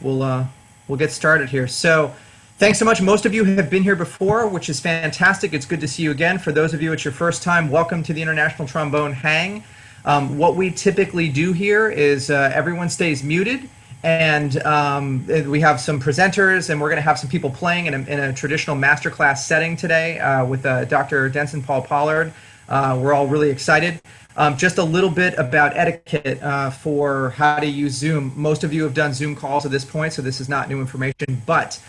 we'll get started here. So, thanks so much. Most of you have been here before, which is fantastic. It's good to see you again. For those of you it's your first time, welcome to the International Trombone Hang. What we typically do here is everyone stays muted, and we have some presenters, and we're going to have some people playing in a traditional masterclass setting today with Dr. Denson, Pollard. We're all really excited. Just a little bit about etiquette for how to use Zoom. Most of you have done Zoom calls at this point, so this is not new information, but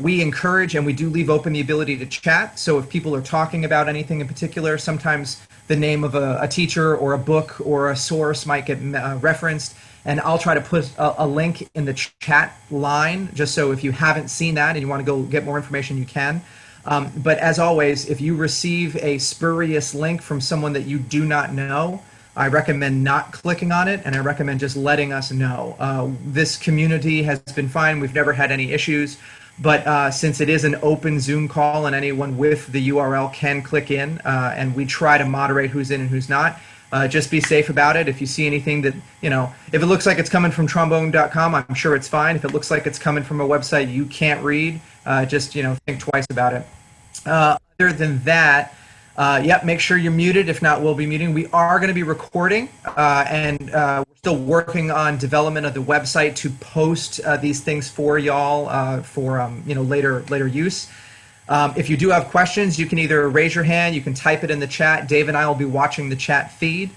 we encourage and we do leave open the ability to chat. So if people are talking about anything in particular, sometimes the name of a teacher or a book or a source might get referenced, and I'll try to put a link in the chat line just so if you haven't seen that and you want to go get more information, you can. But as always, if you receive a spurious link from someone that you do not know, I recommend not clicking on it, and I recommend just letting us know. This community has been fine. We've never had any issues. But since it is an open Zoom call and anyone with the URL can click in, and we try to moderate who's in and who's not, just be safe about it. If you see anything that, if it looks like it's coming from trombone.com, I'm sure it's fine. If it looks like it's coming from a website you can't read, just, think twice about it. Other than that, make sure you're muted. If not, we'll be muting. We are going to be recording, and we're still working on development of the website to post these things for y'all for later use. If you do have questions, you can either raise your hand, you can type it in the chat. Dave and I will be watching the chat feed,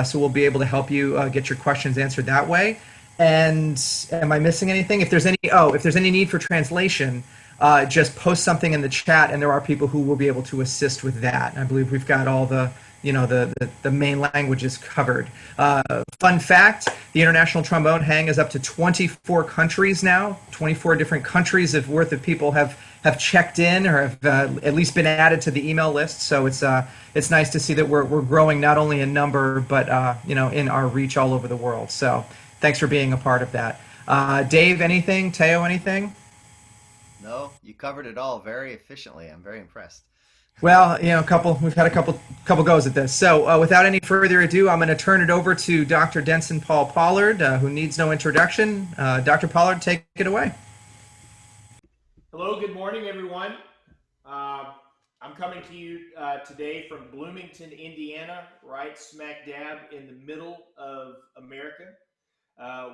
so we'll be able to help you get your questions answered that way. And am I missing anything? If there's any need for translation, just post something in the chat, and there are people who will be able to assist with that. I believe we've got all the main languages covered. Fun fact, the International Trombone Hang is up to 24 countries now. 24 different countries worth of people have checked in or have at least been added to the email list. So it's nice to see that we're growing not only in number, but in our reach all over the world. So thanks for being a part of that. Dave, anything? Teo, anything? No, you covered it all very efficiently. I'm very impressed. Well, we've had a couple goes at this. So without any further ado, I'm going to turn it over to Dr. Denson Pollard, who needs no introduction. Dr. Pollard, take it away. Hello, good morning, everyone. I'm coming to you today from Bloomington, Indiana, right smack dab in the middle of America.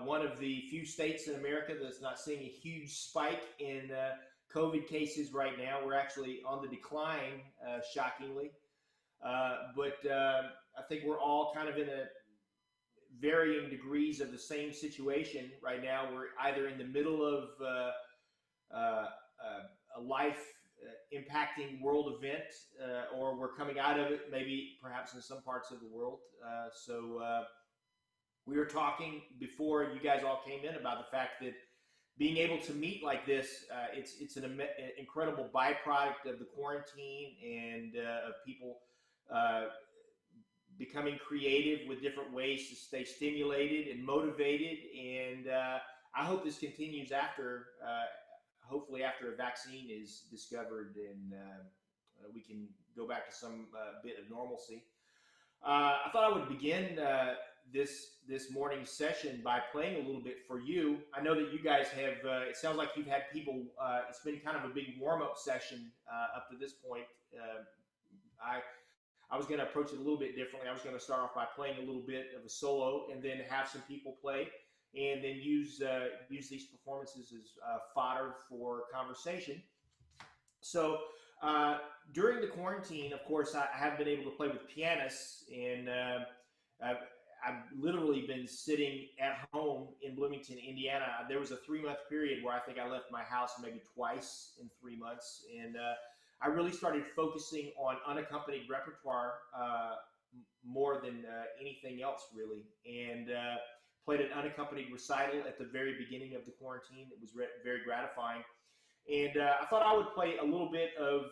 One of the few states in America that's not seeing a huge spike in COVID cases right now. We're actually on the decline, shockingly. But I think we're all kind of in a varying degrees of the same situation right now. We're either in the middle of a life impacting world event, or we're coming out of it, maybe perhaps in some parts of the world. We were talking before you guys all came in about the fact that being able to meet like this, it's an incredible byproduct of the quarantine and of people becoming creative with different ways to stay stimulated and motivated. And I hope this continues hopefully after a vaccine is discovered and we can go back to some bit of normalcy. I thought I would begin this morning's session by playing a little bit for you. I know that you guys have, it sounds like you've had people, it's been kind of a big warm-up session up to this point. I was going to approach it a little bit differently. I was going to start off by playing a little bit of a solo and then have some people play and then use these performances as fodder for conversation. So during the quarantine, of course, I have been able to play with pianists, and I've literally been sitting at home in Bloomington, Indiana. There was a 3-month period where I think I left my house maybe twice in 3 months, and I really started focusing on unaccompanied repertoire more than anything else, really, and played an unaccompanied recital at the very beginning of the quarantine. It was very gratifying. And I thought I would play a little bit of,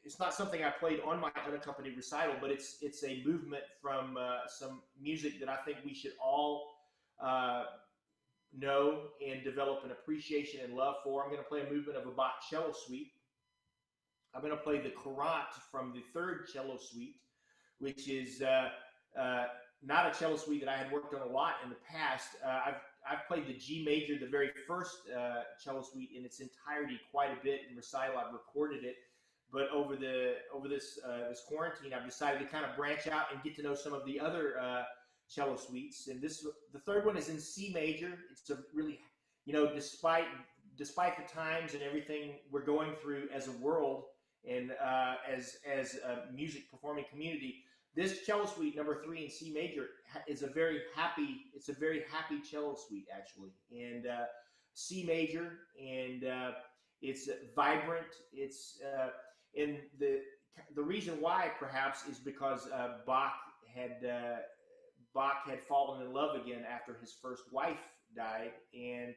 it's not something I played on my unaccompanied recital, but it's a movement from some music that I think we should all know and develop an appreciation and love for. I'm going to play a movement of a Bach cello suite. I'm going to play the Courant from the third cello suite, which is not a cello suite that I had worked on a lot in the past. I've played the G major, the very first cello suite in its entirety, quite a bit in recital. I've recorded it, but over this quarantine, I've decided to kind of branch out and get to know some of the other cello suites. And the third one is in C major. It's a really, despite the times and everything we're going through as a world and as a music performing community, this cello suite number 3 in C major is a very happy cello suite, actually. And C major, and it's vibrant. It's and the reason why perhaps is because Bach had fallen in love again after his first wife died, and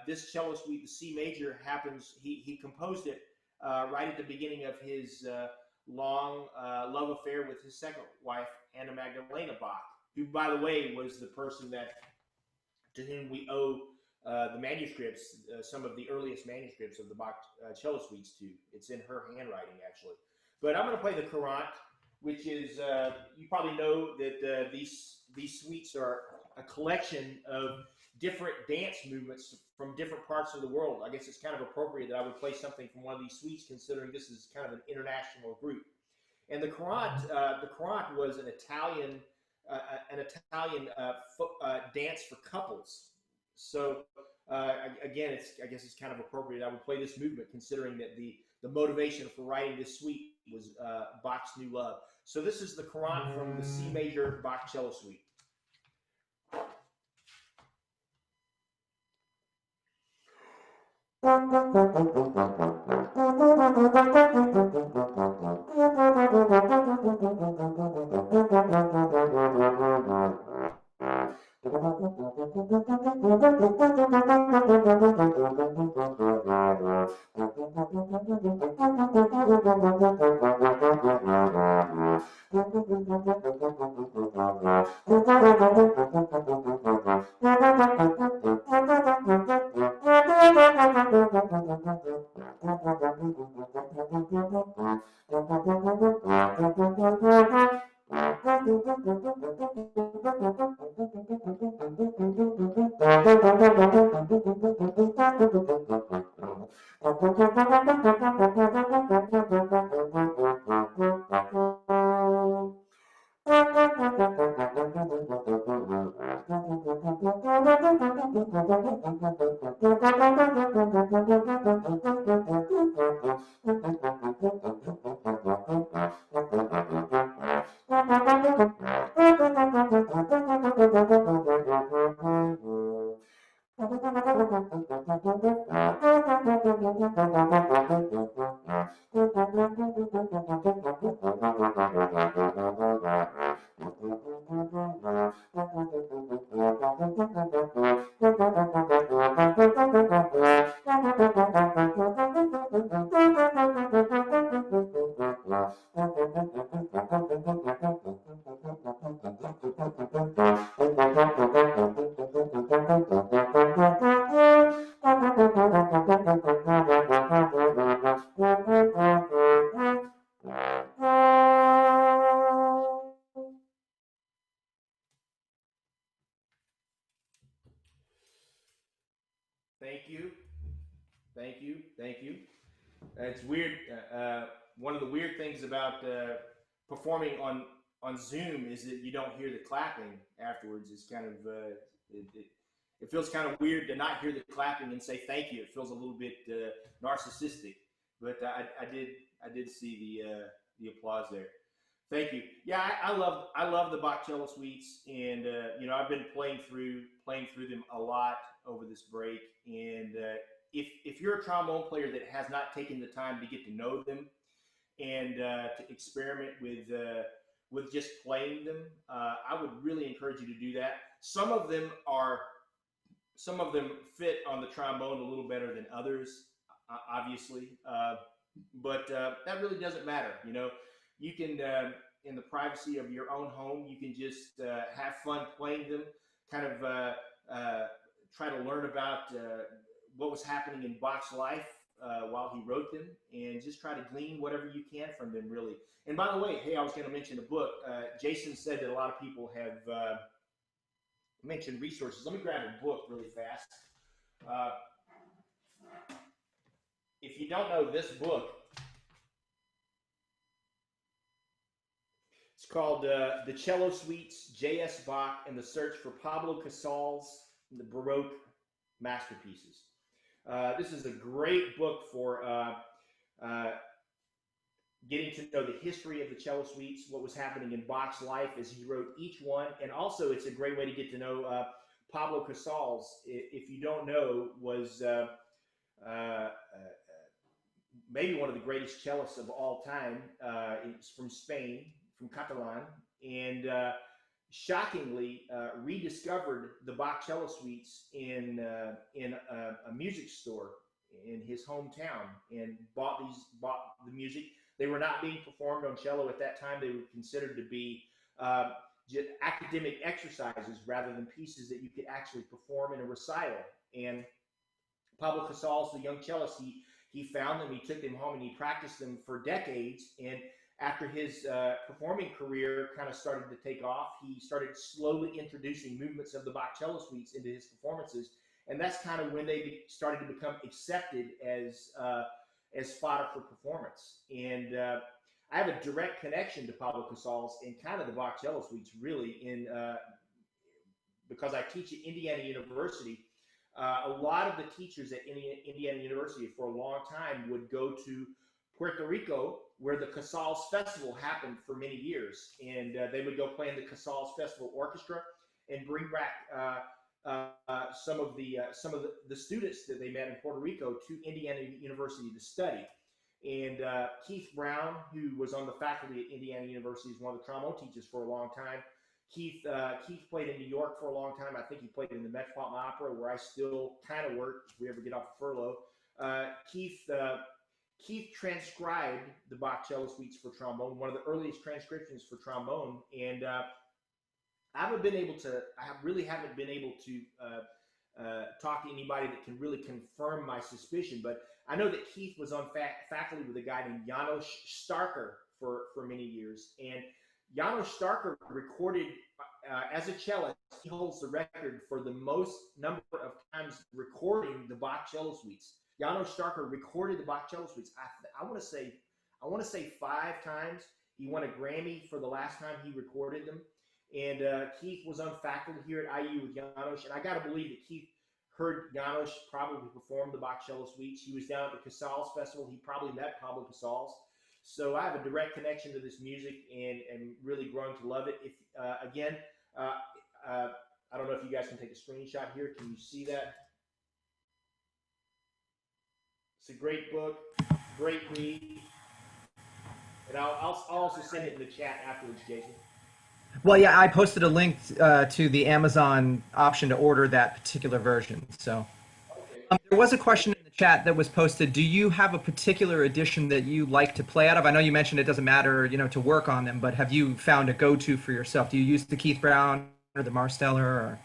this cello suite, the C major, happens. He composed it right at the beginning of his long love affair with his second wife, Anna Magdalena Bach, who, by the way, was the person to whom we owe the manuscripts, some of the earliest manuscripts of the Bach cello suites to. It's in her handwriting, actually. But I'm going to play the Courante, which is, you probably know that these suites are a collection of different dance movements from different parts of the world. I guess it's kind of appropriate that I would play something from one of these suites, considering this is kind of an international group. And the Courante was an Italian dance for couples. So again, I guess it's kind of appropriate I would play this movement, considering that the motivation for writing this suite was Bach's new love. So this is the Courante from the C major Bach cello suite. Thank you. It's weird. One of the weird things about performing on Zoom is that you don't hear the clapping afterwards. It's kind of it feels kind of weird to not hear the clapping and say thank you. It feels a little bit narcissistic, but I did see the applause there. Thank you. Yeah, I love the Bach cello suites, and I've been playing through them a lot over this break. And if you're a trombone player that has not taken the time to get to know them and to experiment with just playing them, I would really encourage you to do that. Some of them fit on the trombone a little better than others, obviously, but that really doesn't matter. You can, in the privacy of your own home, you can just have fun playing them, kind of try to learn about what was happening in Bach's life while he wrote them, and just try to glean whatever you can from them, really. And by the way, hey, I was going to mention a book. Jason said that a lot of people mention resources. Let me grab a book really fast. Uh, if you don't know this book, it's called The Cello Suites, J.S. Bach and the Search for Pablo Casal's the Baroque Masterpieces. This is a great book for getting to know the history of the cello suites, what was happening in Bach's life as he wrote each one. And also, it's a great way to get to know Pablo Casals, if you don't know, was maybe one of the greatest cellists of all time. It's from Spain, from Catalan, and shockingly rediscovered the Bach cello suites in a music store in his hometown and bought the music. They were not being performed on cello at that time. They were considered to be just academic exercises rather than pieces that you could actually perform in a recital. And Pablo Casals, the young cellist, he found them, he took them home, and he practiced them for decades. And after his performing career kind of started to take off, he started slowly introducing movements of the Bach cello suites into his performances. And that's kind of when they started to become accepted as fodder for performance. And I have a direct connection to Pablo Casals and kind of the Bach cello suites, really, because I teach at Indiana University. A lot of the teachers at Indiana University for a long time would go to Puerto Rico, where the Casals Festival happened for many years, and they would go play in the Casals Festival Orchestra and bring back some of the students that they met in Puerto Rico to Indiana University to study. And Keith Brown, who was on the faculty at Indiana University, is one of the trombone teachers for a long time. Keith played in New York for a long time. I think he played in the Metropolitan Opera, where I still kind of work if we ever get off furlough. Keith transcribed the Bach cello suites for trombone, one of the earliest transcriptions for trombone, and I really haven't been able to talk to anybody that can really confirm my suspicion, but I know that Keith was on faculty with a guy named Janos Starker for many years, and Janos Starker recorded as a cellist. He holds the record for the most number of times recording the Bach cello suites. Janos Starker recorded the Bach cello suites. I want to say 5 times. He won a Grammy for the last time he recorded them. And Keith was on faculty here at IU with Janos, and I got to believe that Keith heard Janos probably perform the Bach cello suites. He was down at the Casals Festival. He probably met Pablo Casals. So I have a direct connection to this music and really grown to love it. If I don't know if you guys can take a screenshot here. Can you see that? It's a great book, great read. And I'll also send it in the chat afterwards, Jason. Well, yeah, I posted a link to the Amazon option to order that particular version. So there was a question in the chat that was posted. Do you have a particular edition that you like to play out of? I know you mentioned it doesn't matter, to work on them, but have you found a go-to for yourself? Do you use the Keith Brown or the Marsteller? Or?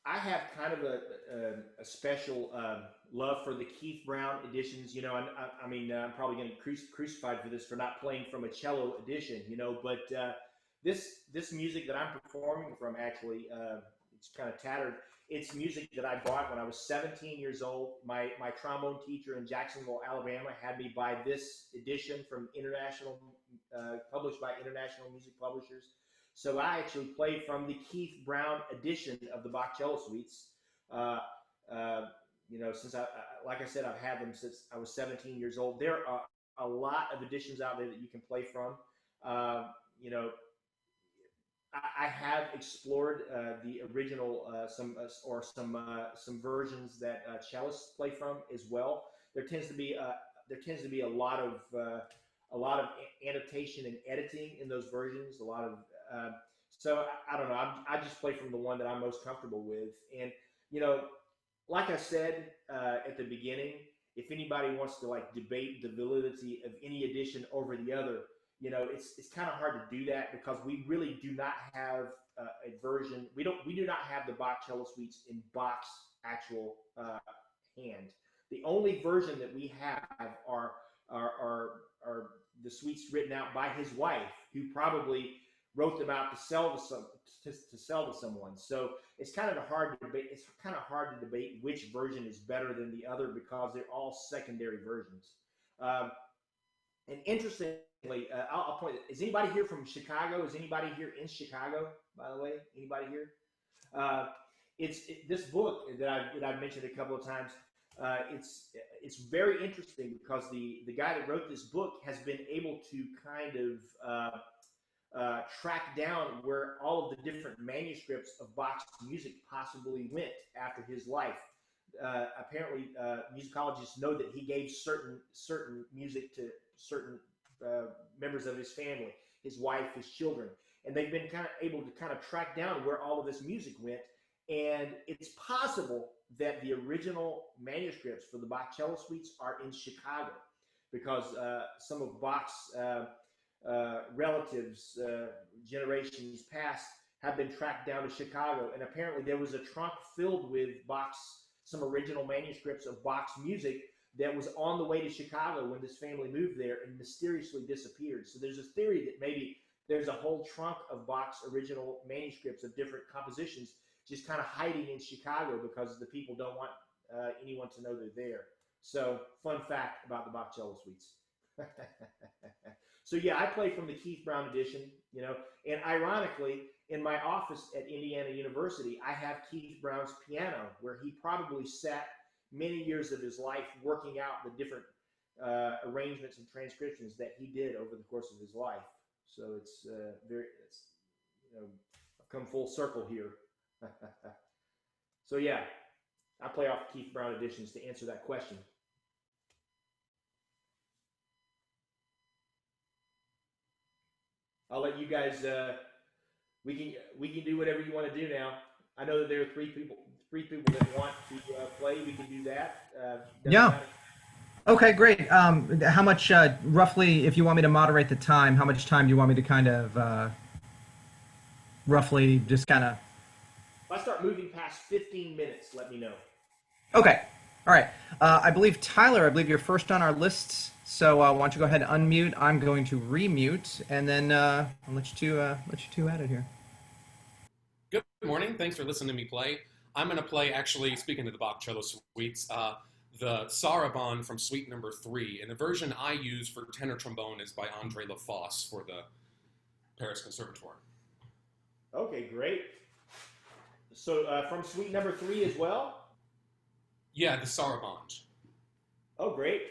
I have kind of a special love for the Keith Brown editions. I'm probably going to be crucified for this for not playing from a cello edition, but this music that I'm performing from, actually, it's kind of tattered. It's music that I bought when I was 17 years old. My trombone teacher in Jacksonville, Alabama, had me buy this edition from published by International Music Publishers. So I actually played from the Keith Brown edition of the Bach cello suites. Since like I said, I've had them since I was 17 years old. There are a lot of editions out there that you can play from. I have explored the original some versions that cellists play from as well. There tends to be a lot of annotation and editing in those versions. So I don't know. I just play from the one that I'm most comfortable with. And like I said at the beginning, if anybody wants to debate the validity of any edition over the other, it's kind of hard to do that because we really do not have a version. We do not have the Bach cello suites in Bach's actual hand. The only version that we have are the suites written out by his wife, who probably wrote them out to sell to sell to someone. So it's kind of hard to debate. It's kind of hard to debate which version is better than the other because they're all secondary versions. Um, and interestingly, I'll point. Is anybody here from Chicago? Is anybody here in Chicago? By the way, anybody here? Uh, this book that I've mentioned a couple of times. It's very interesting because the guy that wrote this book has been able to kind of track down where all of the different manuscripts of Bach's music possibly went after his life. Apparently, musicologists know that he gave certain music to certain members of his family, his wife, his children, and they've been kind of able to kind of track down where all of this music went. And it's possible that the original manuscripts for the Bach cello suites are in Chicago, because some of Bach's relatives, generations past, have been tracked down to Chicago. And apparently there was a trunk filled with some original manuscripts of Bach's music that was on the way to Chicago when this family moved there and mysteriously disappeared. So there's a theory that maybe there's a whole trunk of Bach's original manuscripts of different compositions just kind of hiding in Chicago because the people don't want anyone to know they're there. So, fun fact about the Bach cello suites. So yeah, I play from the Keith Brown edition, and ironically, in my office at Indiana University, I have Keith Brown's piano, where he probably sat many years of his life working out the different arrangements and transcriptions that he did over the course of his life. So it's I've come full circle here. So yeah, I play off Keith Brown editions to answer that question. I'll let you guys. We can do whatever you want to do now. I know that there are three people that want to play. We can do that. Yeah. Matter. Okay, great. How much, roughly, if you want me to moderate the time, how much time do you want me to kind of roughly just kind of? If I start moving past 15 minutes, let me know. Okay. All right. I believe, Tyler, you're first on our list. So why don't you go ahead and unmute? I'm going to remute, and then I'll let you two at it here. Good morning. Thanks for listening to me play. I'm going to play, actually, speaking of the Bach cello suites, the Sarabande from Suite Number 3. And the version I use for tenor trombone is by André Lafosse for the Paris Conservatoire. Okay, great. So from Suite Number 3 as well? Yeah, the Sarabande. Oh, great.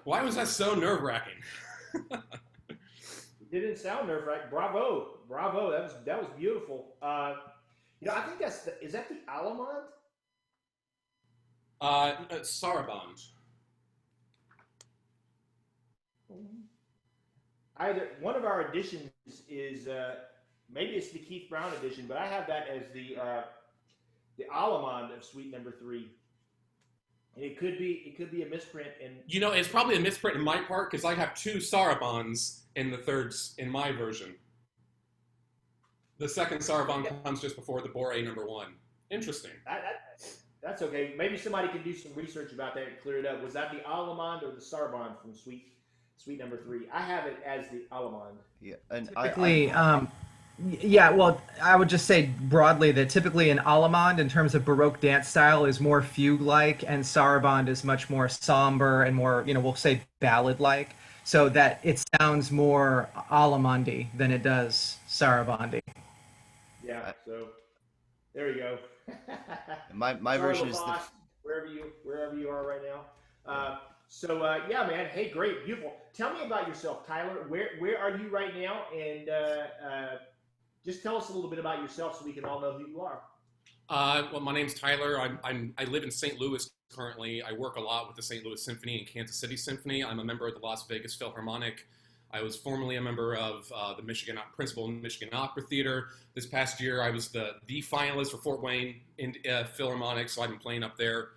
Why was that so nerve-wracking? It didn't sound nerve-wracking. Bravo, bravo. That was beautiful. I think is that the Allemande? Saraband. Either one of our editions is maybe it's the Keith Brown edition, but I have that as the Allemande of Suite Number 3. And it could be a misprint. And It's probably a misprint in my part because I have 2 Sarabands in the thirds in my version. The second Saraband comes just before the Bore number 1. Interesting. That's okay. Maybe somebody can do some research about that and clear it up. Was that the Allemande or the Saraband from Suite Number 3? I have it as the Allemande. Yeah, and Typically, yeah, well, I would just say broadly that typically an Allemande, in terms of Baroque dance style, is more fugue-like, and Saraband is much more somber and more, we'll say ballad-like, so that it sounds more Allemande than it does Sarabande. Yeah, so there you go. my Sorry, version is LaFosse, wherever you are right now. Yeah, man. Hey, great, beautiful. Tell me about yourself, Tyler. Where are you right now? And just tell us a little bit about yourself so we can all know who you are. Well, my name's Tyler. I live in St. Louis currently. I work a lot with the St. Louis Symphony and Kansas City Symphony. I'm a member of the Las Vegas Philharmonic. I was formerly a member of the principal Michigan Opera Theater. This past year, I was the finalist for Fort Wayne Philharmonic, so I've been playing up there.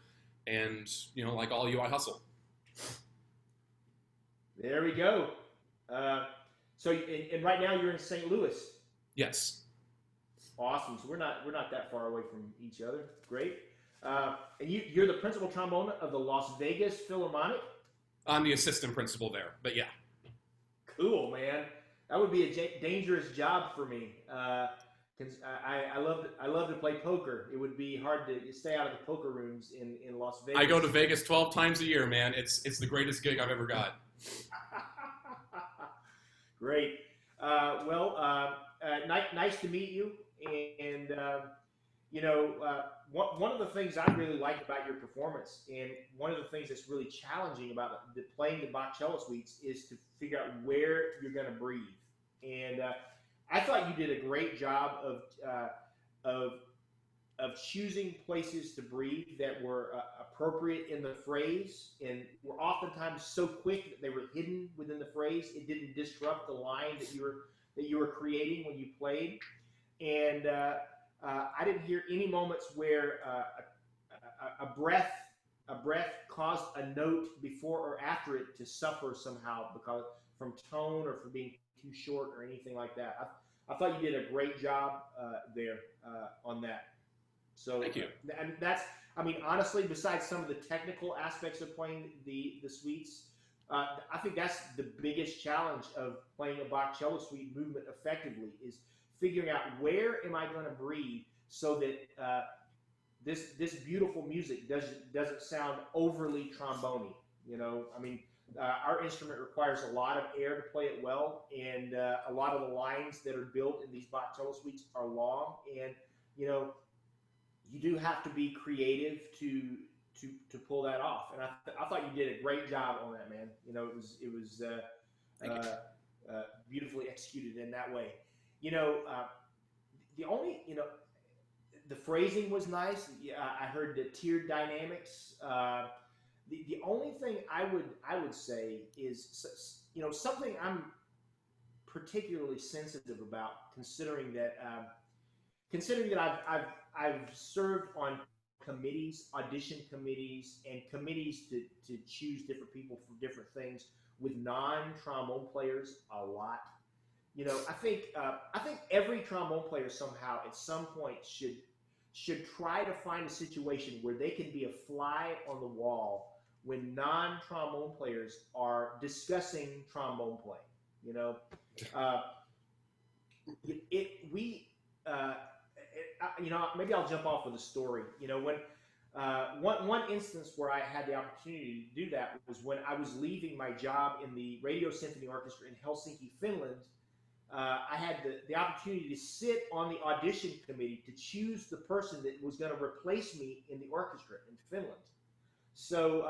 And, like all you, I hustle. There we go. And right now you're in St. Louis. Yes. Awesome. So we're not that far away from each other. Great. And you're the principal trombone of the Las Vegas Philharmonic? I'm the assistant principal there, but yeah. Cool, man. That would be a dangerous job for me. I love to play poker. It would be hard to stay out of the poker rooms in Las Vegas. I go to Vegas 12 times a year, man. It's the greatest gig I've ever got. Great. Nice to meet you. And one of the things I really like about your performance, and one of the things that's really challenging about playing the Bach cello suites, is to figure out where you're going to breathe. And I thought you did a great job of choosing places to breathe that were appropriate in the phrase, and were oftentimes so quick that they were hidden within the phrase. It didn't disrupt the line that you were creating when you played. And I didn't hear any moments where a breath caused a note before or after it to suffer somehow because from tone or from being too short or anything like that. I thought you did a great job there on that. So thank you. And honestly, besides some of the technical aspects of playing the suites, I think that's the biggest challenge of playing a Bach cello suite movement effectively, is figuring out where am I going to breathe so that this beautiful music doesn't sound overly trombone-y. Our instrument requires a lot of air to play it well, and a lot of the lines that are built in these Bach cello suites are long, and you do have to be creative to pull that off. And I thought you did a great job on that, man. It was beautifully executed in that way. The only the phrasing was nice. I heard the tiered dynamics. The only thing I would say is, something I'm particularly sensitive about, considering that I've served on committees, audition committees, and committees to choose different people for different things with non-trombone players a lot. I think every trombone player somehow at some point should try to find a situation where they can be a fly on the wall when non-trombone players are discussing trombone playing. Maybe I'll jump off with a story. When one instance where I had the opportunity to do that was when I was leaving my job in the Radio Symphony Orchestra in Helsinki, Finland. I had the opportunity to sit on the audition committee to choose the person that was going to replace me in the orchestra in Finland. So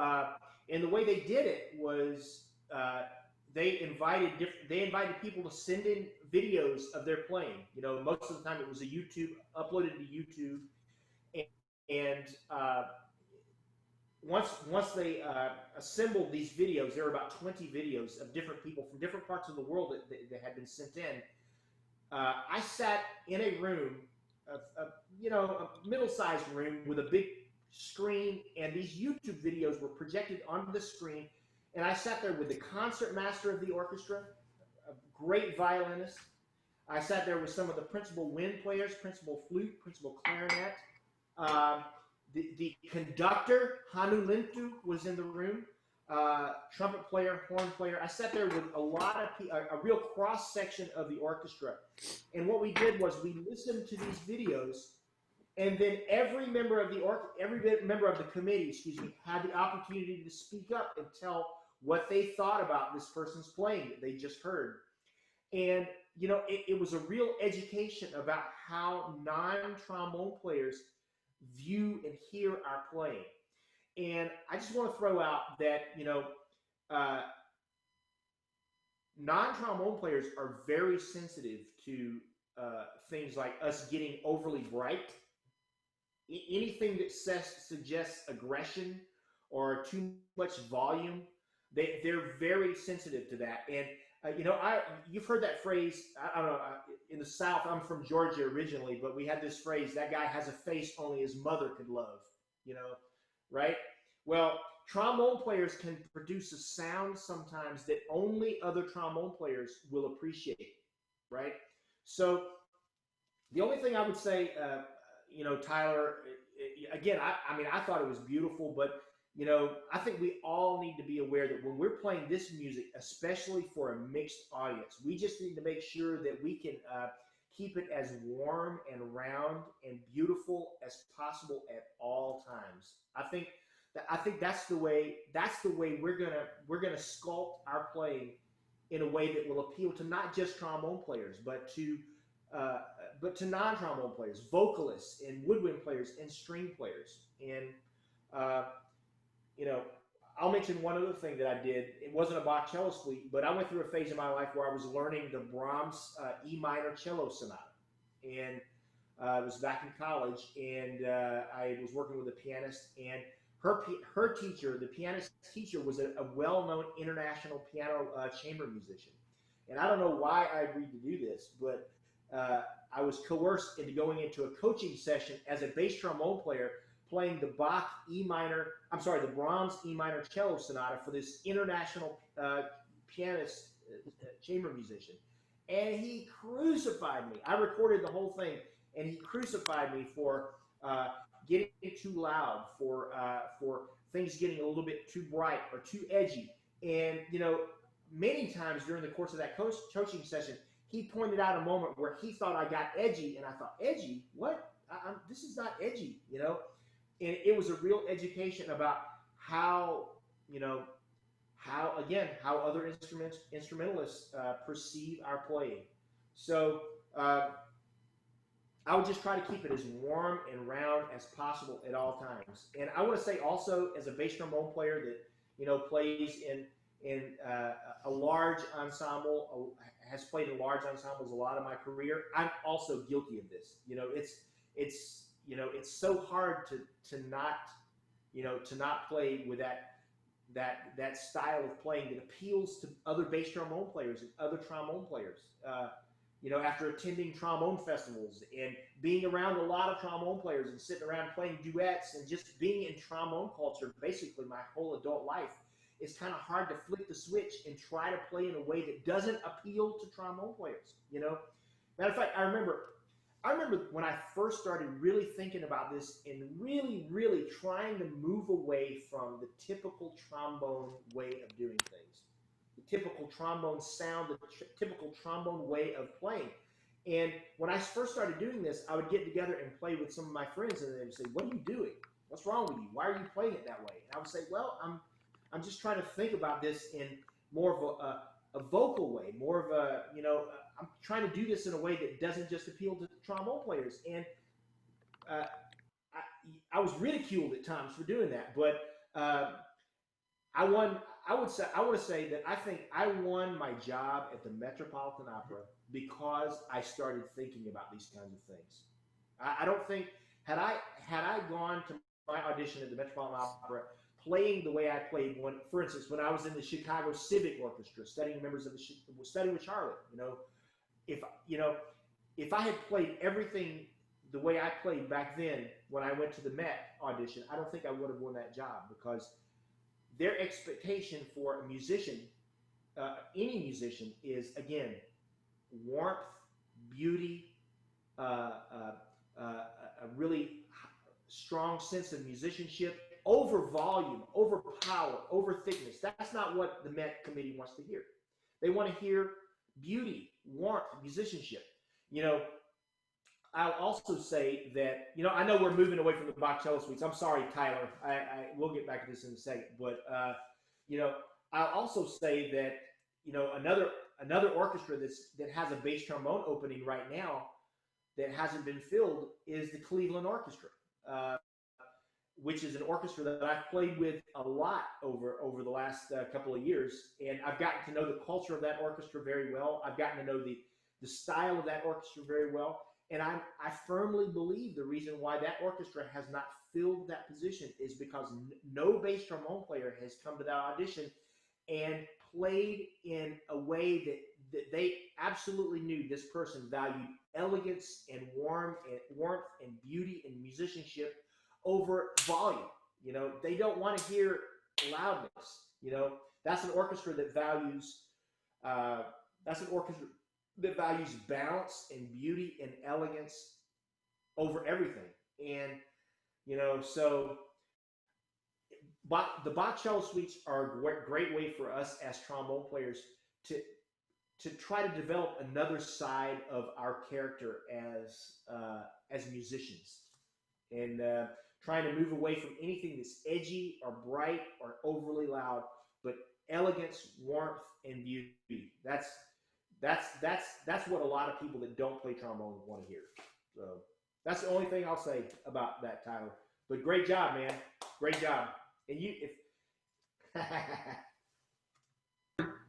And the way they did it was they invited people to send in videos of their playing. You know, most of the time it was uploaded to YouTube, and once they assembled these videos, there were about 20 videos of different people from different parts of the world that had been sent in. I sat in a room, a middle-sized room with a big screen, and these YouTube videos were projected onto the screen. And I sat there with the concert master of the orchestra, a great violinist. I sat there with some of the principal wind players, principal flute, principal clarinet. The conductor, Hanu Lintu, was in the room. Trumpet player, horn player. I sat there with a real cross section of the orchestra. And what we did was we listened to these videos, and then every member of the committee, had the opportunity to speak up and tell what they thought about this person's playing that they just heard. And it was a real education about how non-trombone players view and hear our playing. And I just want to throw out that, non-trombone players are very sensitive to things like us getting overly bright. Anything that suggests aggression or too much volume, they're very sensitive to that. And you've heard that phrase. I don't know. In the South, I'm from Georgia originally, but we had this phrase: "That guy has a face only his mother could love." Right? Well, trombone players can produce a sound sometimes that only other trombone players will appreciate. Right? So the only thing I would say, Tyler, again, I thought it was beautiful, but I think we all need to be aware that when we're playing this music, especially for a mixed audience, we just need to make sure that we can keep it as warm and round and beautiful as possible at all times. I think that's the way we're gonna sculpt our playing in a way that will appeal to not just trombone players, but to non-trombone players, vocalists, and woodwind players, and string players. And I'll mention one other thing that I did. It wasn't a Bach cello suite, but I went through a phase in my life where I was learning the Brahms E minor cello sonata, and it was back in college, and I was working with a pianist, and her teacher, the pianist teacher, was a well-known international piano chamber musician. And I don't know why I agreed to do this, but I was coerced into going into a coaching session as a bass trombone player, playing the Brahms E minor cello sonata for this international pianist, chamber musician. And he crucified me. I recorded the whole thing, and he crucified me for getting too loud, for things getting a little bit too bright or too edgy. And, many times during the course of that coaching session, he pointed out a moment where he thought I got edgy, and I thought, edgy? What? This is not edgy, And it was a real education about how other instrumentalists perceive our playing. So I would just try to keep it as warm and round as possible at all times. And I want to say also, as a bass trombone player that plays in a large ensemble, has played in large ensembles a lot of my career, I'm also guilty of this. It's so hard to not play with that style of playing that appeals to other bass trombone players and other trombone players. After attending trombone festivals and being around a lot of trombone players and sitting around playing duets and just being in trombone culture basically my whole adult life, it's kind of hard to flip the switch and try to play in a way that doesn't appeal to trombone players. Matter of fact, I remember when I first started really thinking about this and really, really trying to move away from the typical trombone way of doing things, the typical trombone sound, the typical trombone way of playing. And when I first started doing this, I would get together and play with some of my friends, and they would say, "What are you doing? What's wrong with you? Why are you playing it that way?" And I would say, "Well, I'm just trying to think about this in more of a vocal way, more of a, I'm trying to do this in a way that doesn't just appeal to trombone players." And I was ridiculed at times for doing that, but I I won. I want to say that I think I won my job at the Metropolitan Opera because I started thinking about these kinds of things. I don't think had I gone to my audition at the Metropolitan Opera playing the way I played when, for instance, when I was in the Chicago Civic Orchestra studying studying with Charlotte, if I had played everything the way I played back then when I went to the Met audition, I don't think I would have won that job because their expectation for a musician, any musician, is again warmth, beauty, a really strong sense of musicianship over volume, over power, over thickness. That's not what the Met Committee wants to hear. They want to hear beauty, warmth, musicianship. I'll also say that, I know we're moving away from the Bach cello suites. I'm sorry, Tyler. We'll get back to this in a second. But, I'll also say that, another orchestra that has a bass trombone opening right now that hasn't been filled is the Cleveland Orchestra, which is an orchestra that I've played with a lot over the last couple of years. And I've gotten to know the culture of that orchestra very well. I've gotten to know the style of that orchestra very well. And I firmly believe the reason why that orchestra has not filled that position is because no bass trombone player has come to that audition and played in a way that they absolutely knew this person valued elegance and warmth and beauty and musicianship over volume. They don't want to hear loudness. That's an orchestra that values balance and beauty and elegance over everything. And, so the Bach cello suites are a great way for us as trombone players to try to develop another side of our character as musicians, and trying to move away from anything that's edgy or bright or overly loud, but elegance, warmth, and beauty. That's what a lot of people that don't play trombone want to hear. So that's the only thing I'll say about that, Tyler. But great job, man. Great job. And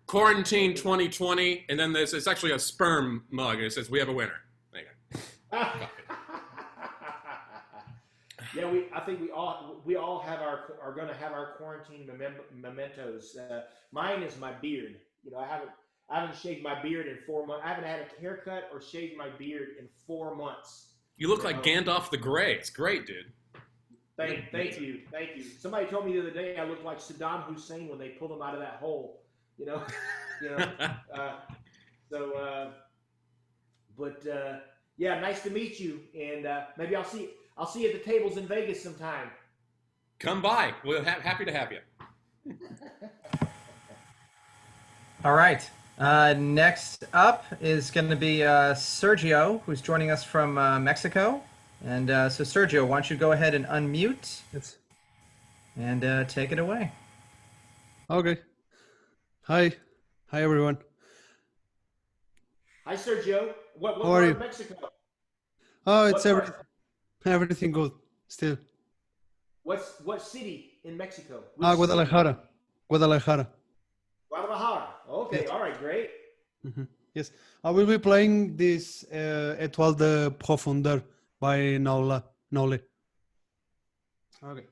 Quarantine 2020, and then it's actually a sperm mug, and it says, "We have a winner." There you go. Yeah, I think we all have are going to have our quarantine mementos. Mine is my beard. I haven't shaved my beard in 4 months. I haven't had a haircut or shaved my beard in 4 months. You look like Gandalf the Grey. It's great, dude. Thank you. Somebody told me the other day I looked like Saddam Hussein when they pulled him out of that hole. Yeah, nice to meet you, and maybe I'll see you at the tables in Vegas sometime. Come by. We're happy to have you. All right. Next up is going to be Sergio, who's joining us from Mexico. And so, Sergio, why don't you go ahead and unmute and take it away. Okay. Hi, everyone. Hi, Sergio. What How are part you? of Mexico? Oh, it's everything good still. What city in Mexico? Guadalajara. Guadalajara. Okay, Yes. all right, great. Mm-hmm. Yes, I will be playing this Étoile de Profondeur by Nole. Okay.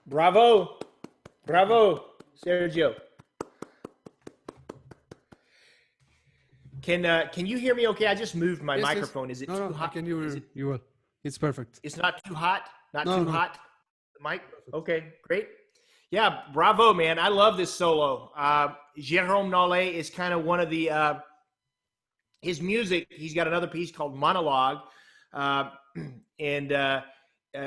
Bravo. Bravo, Sergio. Can you hear me okay? I just moved my Yes, yes. microphone. Is it No, too I hot? can hear Is you. it, You will. It's perfect. it's not too hot? Not No, too no. hot? The mic? Okay, great. Yeah, bravo, man. I love this solo. Jérôme Nollet is kind of one of the, his music, he's got another piece called Monologue. And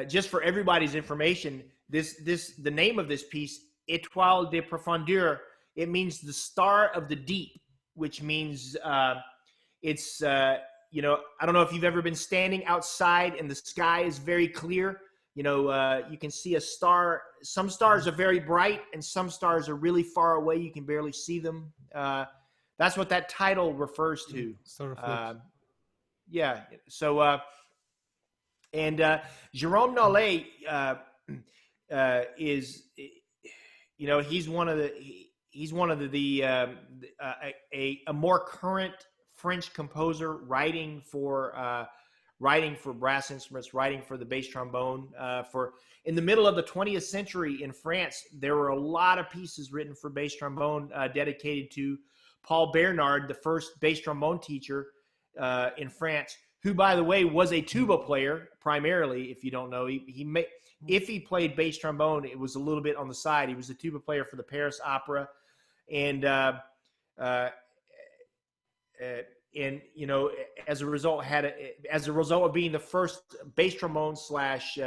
just for everybody's information, the name of this piece, Étoile de Profondeur, it means the star of the deep, which means it's, you know, I don't know if you've ever been standing outside and the sky is very clear. You know, you can see a star. Some stars are very bright and some stars are really far away. You can barely see them. That's what that title refers to. Star of light. Yeah. So, and Jérôme Nollet is, you know, he's one of the a more current French composer writing for writing for brass instruments, writing for the bass trombone. In the middle of the 20th century in France, there were a lot of pieces written for bass trombone dedicated to Paul Bernard, the first bass trombone teacher in France, who, by the way, was a tuba player primarily. If you don't know, if he played bass trombone, it was a little bit on the side. He was a tuba player for the Paris Opera, and you know, as a result of being the first bass trombone slash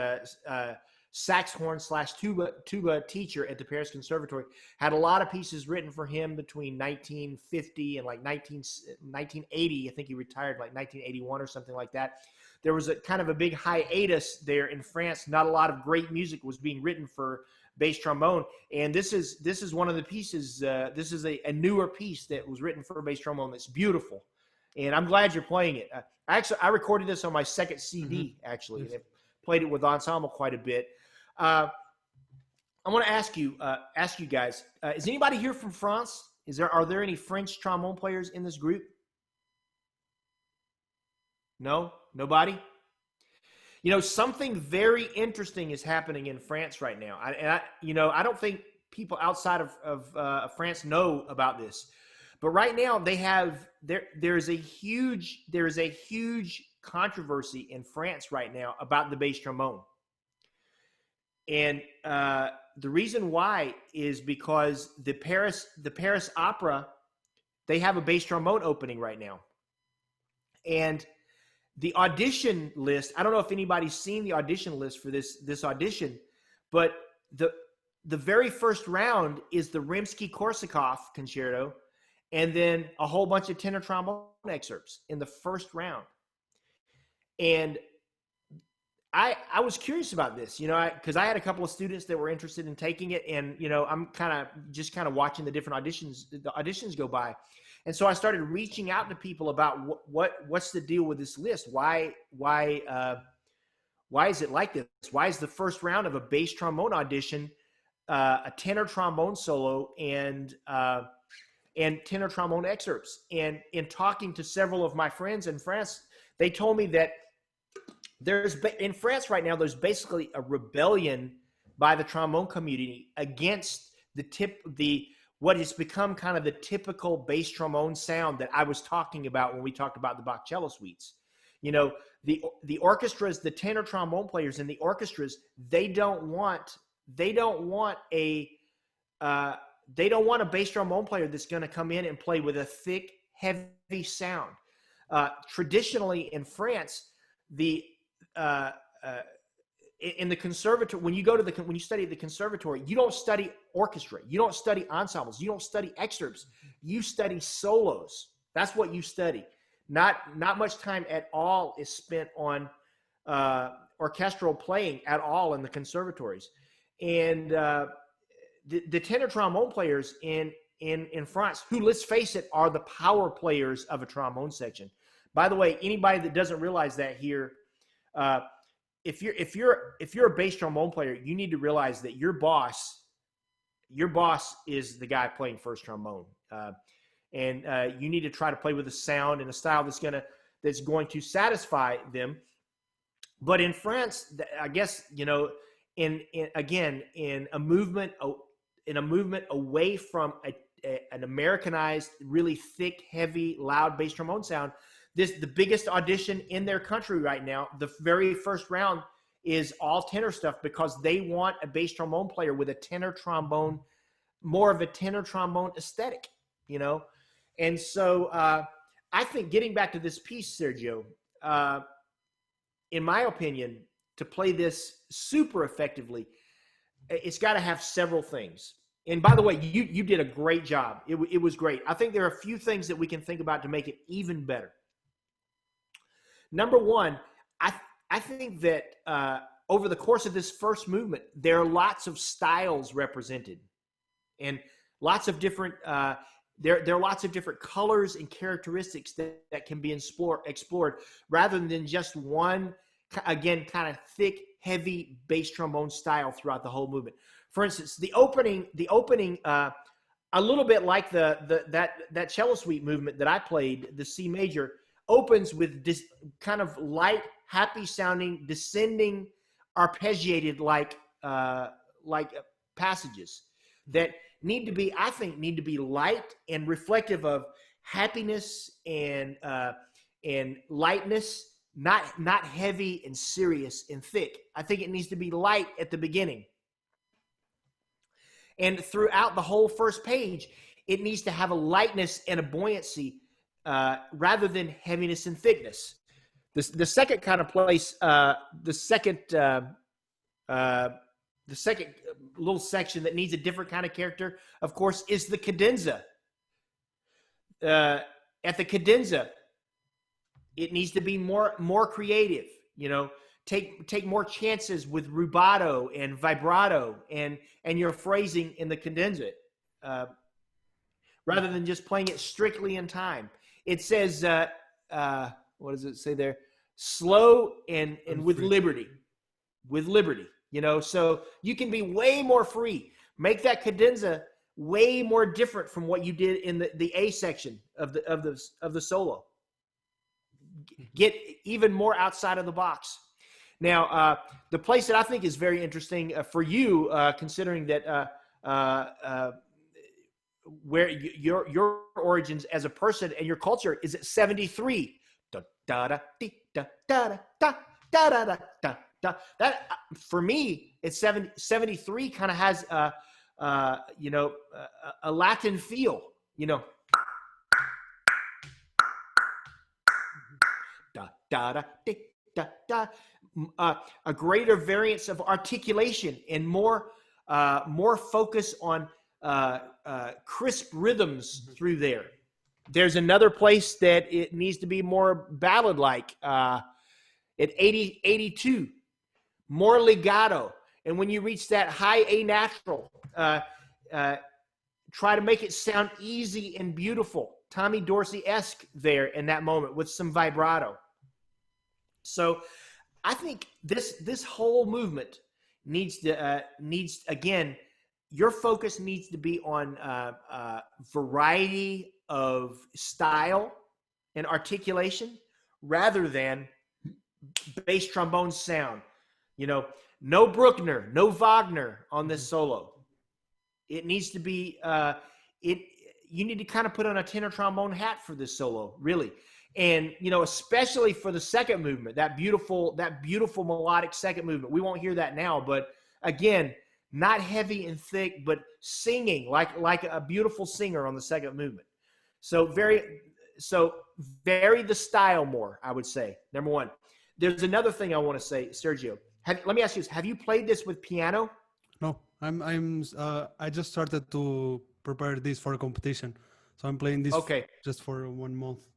saxhorn slash tuba teacher at the Paris Conservatory, had a lot of pieces written for him between 1950 and like 1980. I think he retired like 1981 or something like that. There was a kind of a big hiatus there in France. Not a lot of great music was being written for bass trombone, and this is one of the pieces. This is a newer piece that was written for bass trombone that's beautiful, and I'm glad you're playing it. I recorded this on my second CD actually. Yes. And played it with ensemble quite a bit. I want to ask you guys: is anybody here from France? Are there any French trombone players in this group? No, nobody. You know, something very interesting is happening in France right now. I don't think people outside of France know about this, but right now there is a huge controversy in France right now about the bass trombone, and the reason why is because the Paris Opera, they have a bass trombone opening right now, and the audition list, I don't know if anybody's seen the audition list for this audition, but the very first round is the Rimsky-Korsakov concerto, and then a whole bunch of tenor trombone excerpts in the first round. And I was curious about this, you know, because I had a couple of students that were interested in taking it, and you know, I'm kind of watching the different auditions go by. And so I started reaching out to people about what's the deal with this list? Why is it like this? Why is the first round of a bass trombone audition a tenor trombone solo and tenor trombone excerpts? And in talking to several of my friends in France, they told me that in France right now, there's basically a rebellion by the trombone community against what has become kind of the typical bass trombone sound that I was talking about when we talked about the Bach cello suites. You know, the orchestras, the tenor trombone players in the orchestras, they don't want a bass trombone player that's going to come in and play with a thick, heavy sound. Traditionally in France, in the conservatory, when you study at the conservatory, you don't study orchestra, you don't study ensembles, you don't study excerpts, you study solos. That's what you study. Not much time at all is spent on orchestral playing at all in the conservatories. And the tenor trombone players in France, who, let's face it, are the power players of a trombone section. By the way, anybody that doesn't realize that here, if you're a bass trombone player, you need to realize that your boss is the guy playing first trombone, and you need to try to play with a sound and a style that's going to satisfy them. But in France, I guess, you know, in a movement away from an Americanized, really thick, heavy, loud bass trombone sound. The biggest audition in their country right now, the very first round, is all tenor stuff because they want a bass trombone player with a tenor trombone, more of a tenor trombone aesthetic, you know? And so I think, getting back to this piece, Sergio, in my opinion, to play this super effectively, it's got to have several things. And by the way, you did a great job. It was great. I think there are a few things that we can think about to make it even better. Number one, I think that over the course of this first movement, there are lots of styles represented, and lots of different there are lots of different colors and characteristics that can be explored rather than just one, again, kind of thick, heavy bass trombone style throughout the whole movement. For instance, the opening, a little bit like that cello suite movement that I played, the C major. opens with this kind of light, happy sounding, descending, arpeggiated passages that need to be, I think, light and reflective of happiness and lightness, not heavy and serious and thick. I think it needs to be light at the beginning. And throughout the whole first page, it needs to have a lightness and a buoyancy rather than heaviness and thickness. The second kind of place, the second little section that needs a different kind of character, of course, is the cadenza. At the cadenza, it needs to be more creative. Take more chances with rubato and vibrato and your phrasing in the cadenza, rather than just playing it strictly in time. It says, what does it say there? Slow and with liberty. With liberty, so you can be way more free. Make that cadenza way more different from what you did in the A section of the solo. Get even more outside of the box. Now, the place that I think is very interesting for you, considering that where your origins as a person and your culture is at 73. Da da da da da da da da da da. That for me, it's 73 kind of has a Latin feel, da da da da da. A greater variance of articulation and more focus on crisp rhythms through there. There's another place that it needs to be more ballad-like at 82, more legato. And when you reach that high A natural, try to make it sound easy and beautiful, Tommy Dorsey-esque there in that moment with some vibrato. So I think this whole movement needs again, your focus needs to be on variety of style and articulation rather than bass trombone sound. No Bruckner, no Wagner on this solo. It needs to be you need to kind of put on a tenor trombone hat for this solo, really. And, especially for the second movement, that beautiful melodic second movement. We won't hear that now, but again, not heavy and thick, but singing like a beautiful singer on the second movement. So vary the style more, I would say. Number one. There's another thing I want to say, Sergio. Let me ask you this: have you played this with piano? No, I just started to prepare this for a competition, so I'm playing this just for 1 month.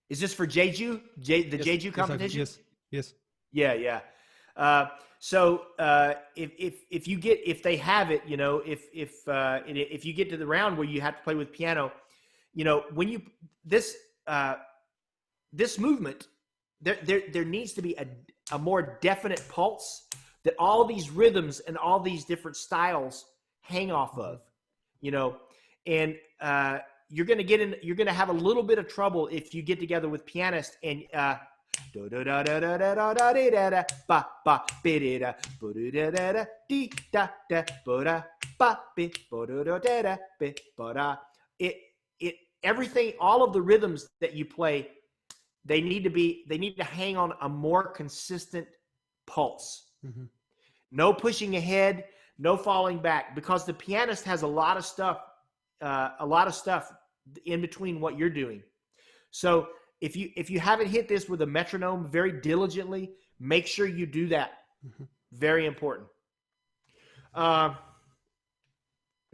Is this for Jeju? The Jeju competition? Yes. Yeah. So if they have it, if you get to the round where you have to play with piano, when you this movement, there needs to be a more definite pulse that all these rhythms and all these different styles hang off of, and you're going to have a little bit of trouble if you get together with pianists and everything, all of the rhythms that you play, they need to hang on a more consistent pulse. Mm-hmm. No pushing ahead, no falling back, because the pianist has a lot of stuff in between what you're doing. So if you haven't hit this with a metronome very diligently, make sure you do that. Mm-hmm. Very important. Let's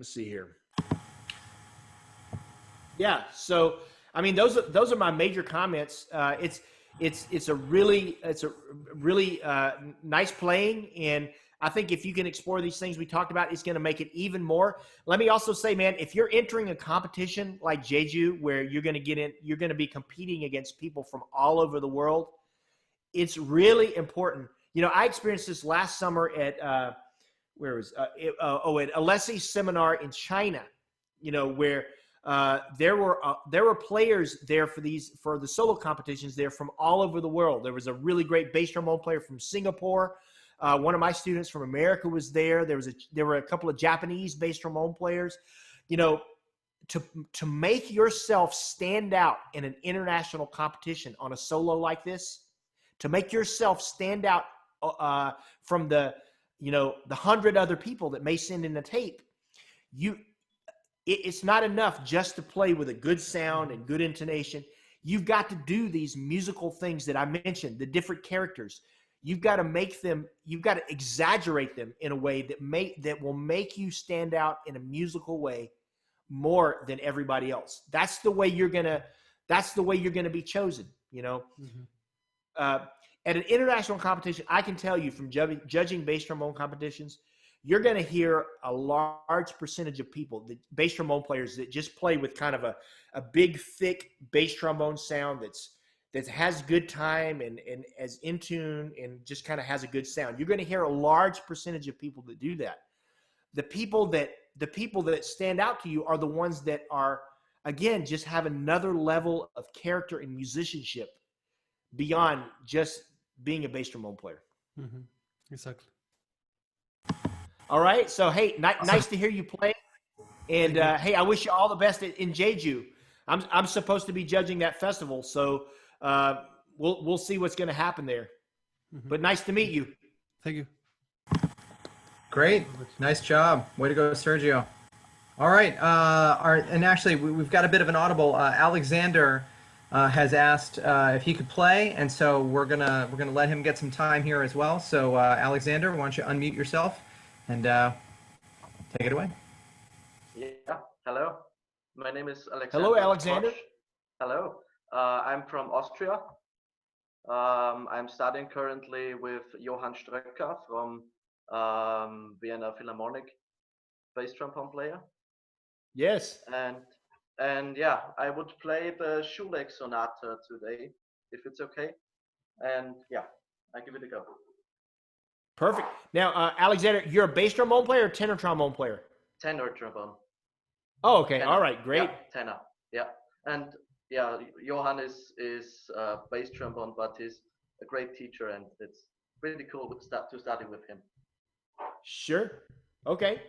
see here. Yeah. So, I mean, those are my major comments. It's a really nice playing, and I think if you can explore these things we talked about, it's going to make it even more. Let me also say, man, if you're entering a competition like Jeju, where you're going to be competing against people from all over the world, it's really important. I experienced this last summer at at Alessi's seminar in China. Where there were players there for the solo competitions there from all over the world. There was a really great bass trombone player from Singapore. One of my students from America was there. There were a couple of Japanese bass trombone players. You know, to make yourself stand out in an international competition on a solo like this, to make yourself stand out from the 100 other people that may send in a tape, it's not enough just to play with a good sound and good intonation. You've got to do these musical things that I mentioned, the different characters. You've got to exaggerate them in a way that will make you stand out in a musical way more than everybody else. That's the way you're gonna be chosen, you know. Mm-hmm. At an international competition, I can tell you from judging bass trombone competitions, you're going to hear a large percentage of people, the bass trombone players that just play with kind of a big, thick bass trombone sound that has good time and as in tune and just kind of has a good sound. You're going to hear a large percentage of people that do that. The people that stand out to you are the ones that are, again, just have another level of character and musicianship beyond just being a bass trombone player. Mm-hmm. Exactly. All right. So, hey, nice to hear you play. And, hey, I wish you all the best in Jeju. I'm supposed to be judging that festival, so we'll see what's going to happen there. Mm-hmm. But nice to meet you. Thank you. Great. Nice job. Way to go, Sergio. All right. And actually, we've got a bit of an audible. Alexander has asked if he could play, and so we're gonna let him get some time here as well. So, Alexander, why don't you unmute yourself and take it away? Yeah. Hello. My name is Alexander. Hello, Alexander. Kosch. Hello. I'm from Austria. I'm studying currently with Johann Ströcker from Vienna Philharmonic, bass trombone player. Yes. And yeah, I would play the Schulek Sonata today, if it's okay. And yeah, I give it a go. Perfect. Now, Alexander, you're a bass trombone player or tenor trombone player? Tenor trombone. Oh, okay. Tenor. All right. Great. Yeah, tenor. Yeah. And yeah, Johann is bass trombone, but he's a great teacher, and it's really cool to study with him. Sure. Okay.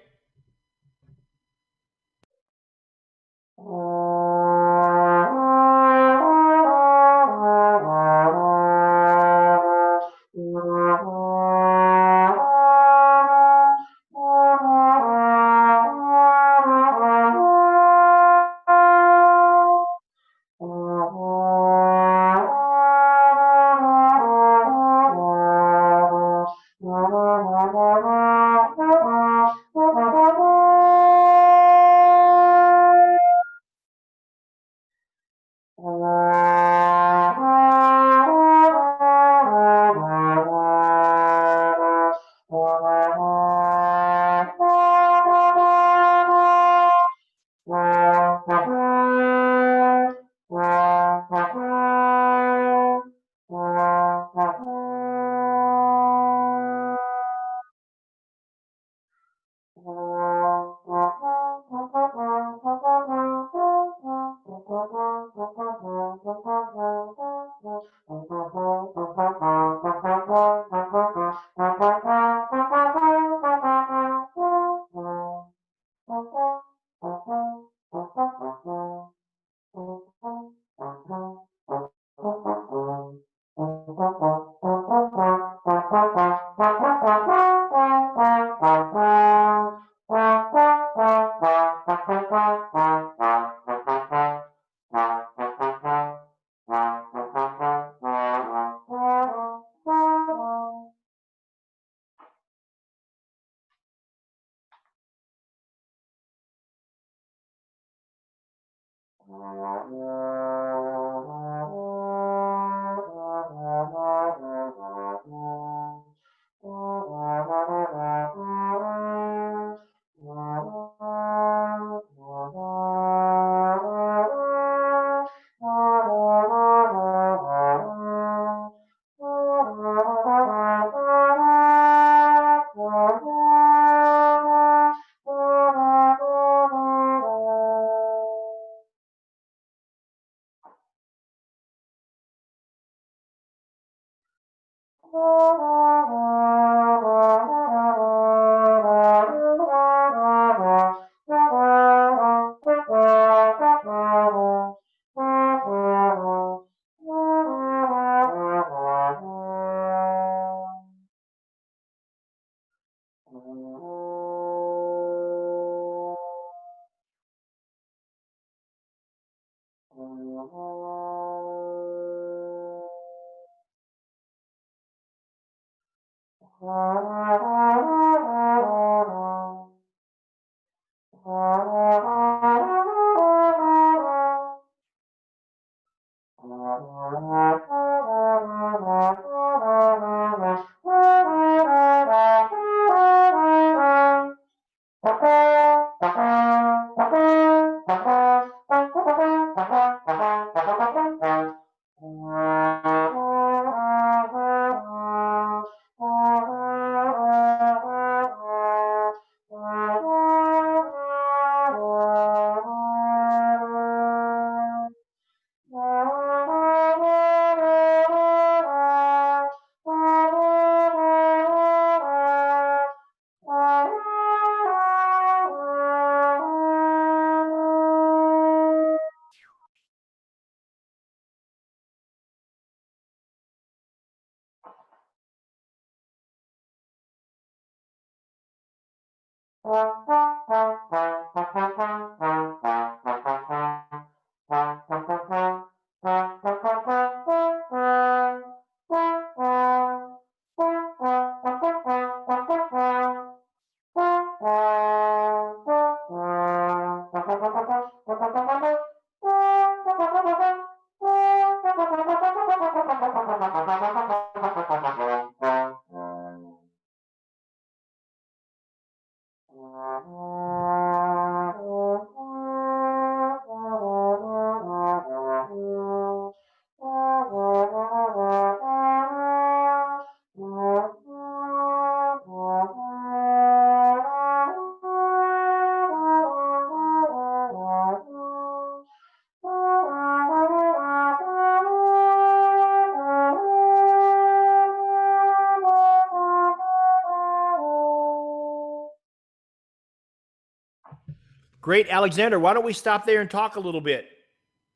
Great, Alexander. Why don't we stop there and talk a little bit?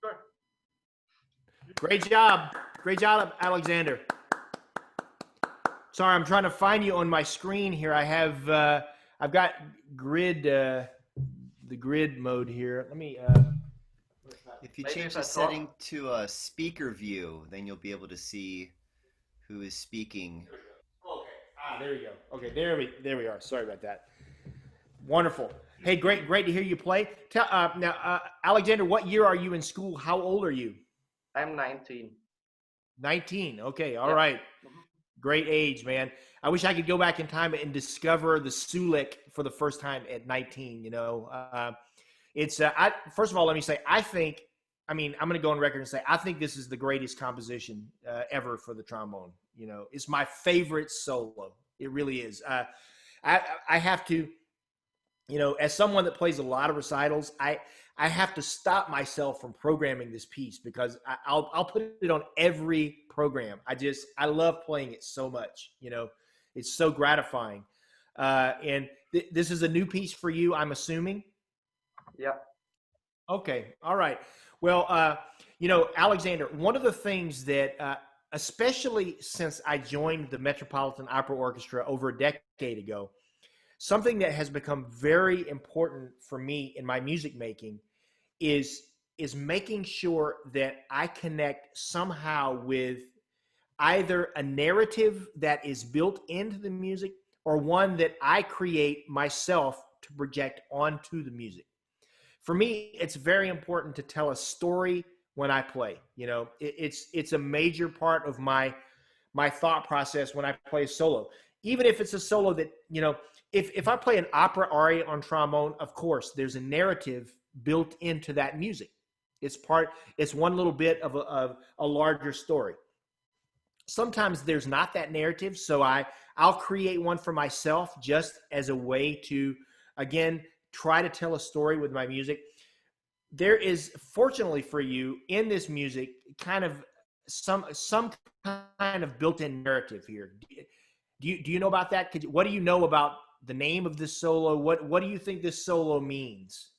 Sure. Great job. Great job, Alexander. Sorry, I'm trying to find you on my screen here. I've got grid, the grid mode here. Let me. If you Maybe change if the I talk- setting to a speaker view, then you'll be able to see who is speaking. Okay. There you go. Okay, there we are. Sorry about that. Wonderful. Hey, great to hear you play. Now, Alexander, what year are you in school? How old are you? I'm 19. 19. Okay, all Yeah. right. Great age, man. I wish I could go back in time and discover the Sulik for the first time at 19. You know, first of all, let me say, I'm going to go on record and say, I think this is the greatest composition ever for the trombone. You know, it's my favorite solo. It really is. I have to, you know, as someone that plays a lot of recitals, I have to stop myself from programming this piece because I'll put it on every program. I love playing it so much. You know, it's so gratifying. And this is a new piece for you, I'm assuming. Yeah. Okay. All right. Well, you know, Alexander, one of the things that, especially since I joined the Metropolitan Opera Orchestra over a decade ago, something that has become very important for me in my music making is making sure that I connect somehow with either a narrative that is built into the music or one that I create myself to project onto the music. For me, it's very important to tell a story when I play. You know, it's a major part of my thought process when I play a solo. Even if it's a solo that, you know, if I play an opera aria on trombone, of course, there's a narrative built into that music. It's one little bit of a larger story. Sometimes there's not that narrative, so I'll create one for myself just as a way to, again, try to tell a story with my music. There is, fortunately for you, in this music, kind of some kind of built-in narrative here. Do you know about that? What do you know about the name of this solo? What do you think this solo means?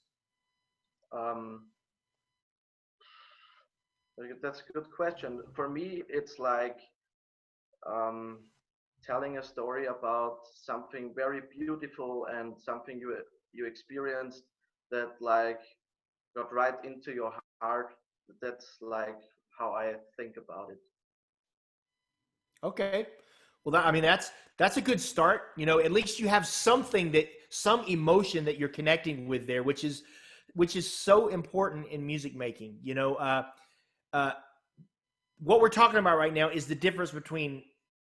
That's a good question. For me, it's like telling a story about something very beautiful and something you experienced that like got right into your heart. That's like how I think about it. Okay. Well, that's a good start. You know, at least you have some emotion that you're connecting with there, which is so important in music making. You know, what we're talking about right now is the difference between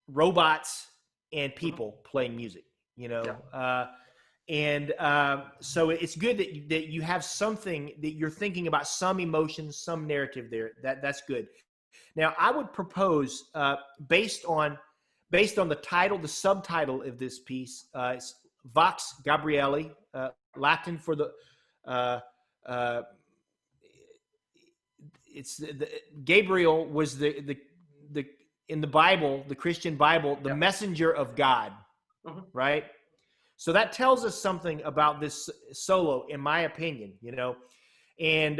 robots and people playing music. You know, so it's good that you have something that you're thinking about, some emotion, some narrative there. That's good. Now, I would propose, based on the title, the subtitle of this piece, it's Vox Gabrieli, Latin for the Gabriel was the in the Bible, the Christian Bible, the messenger of God, right? So that tells us something about this solo, in my opinion, you know. And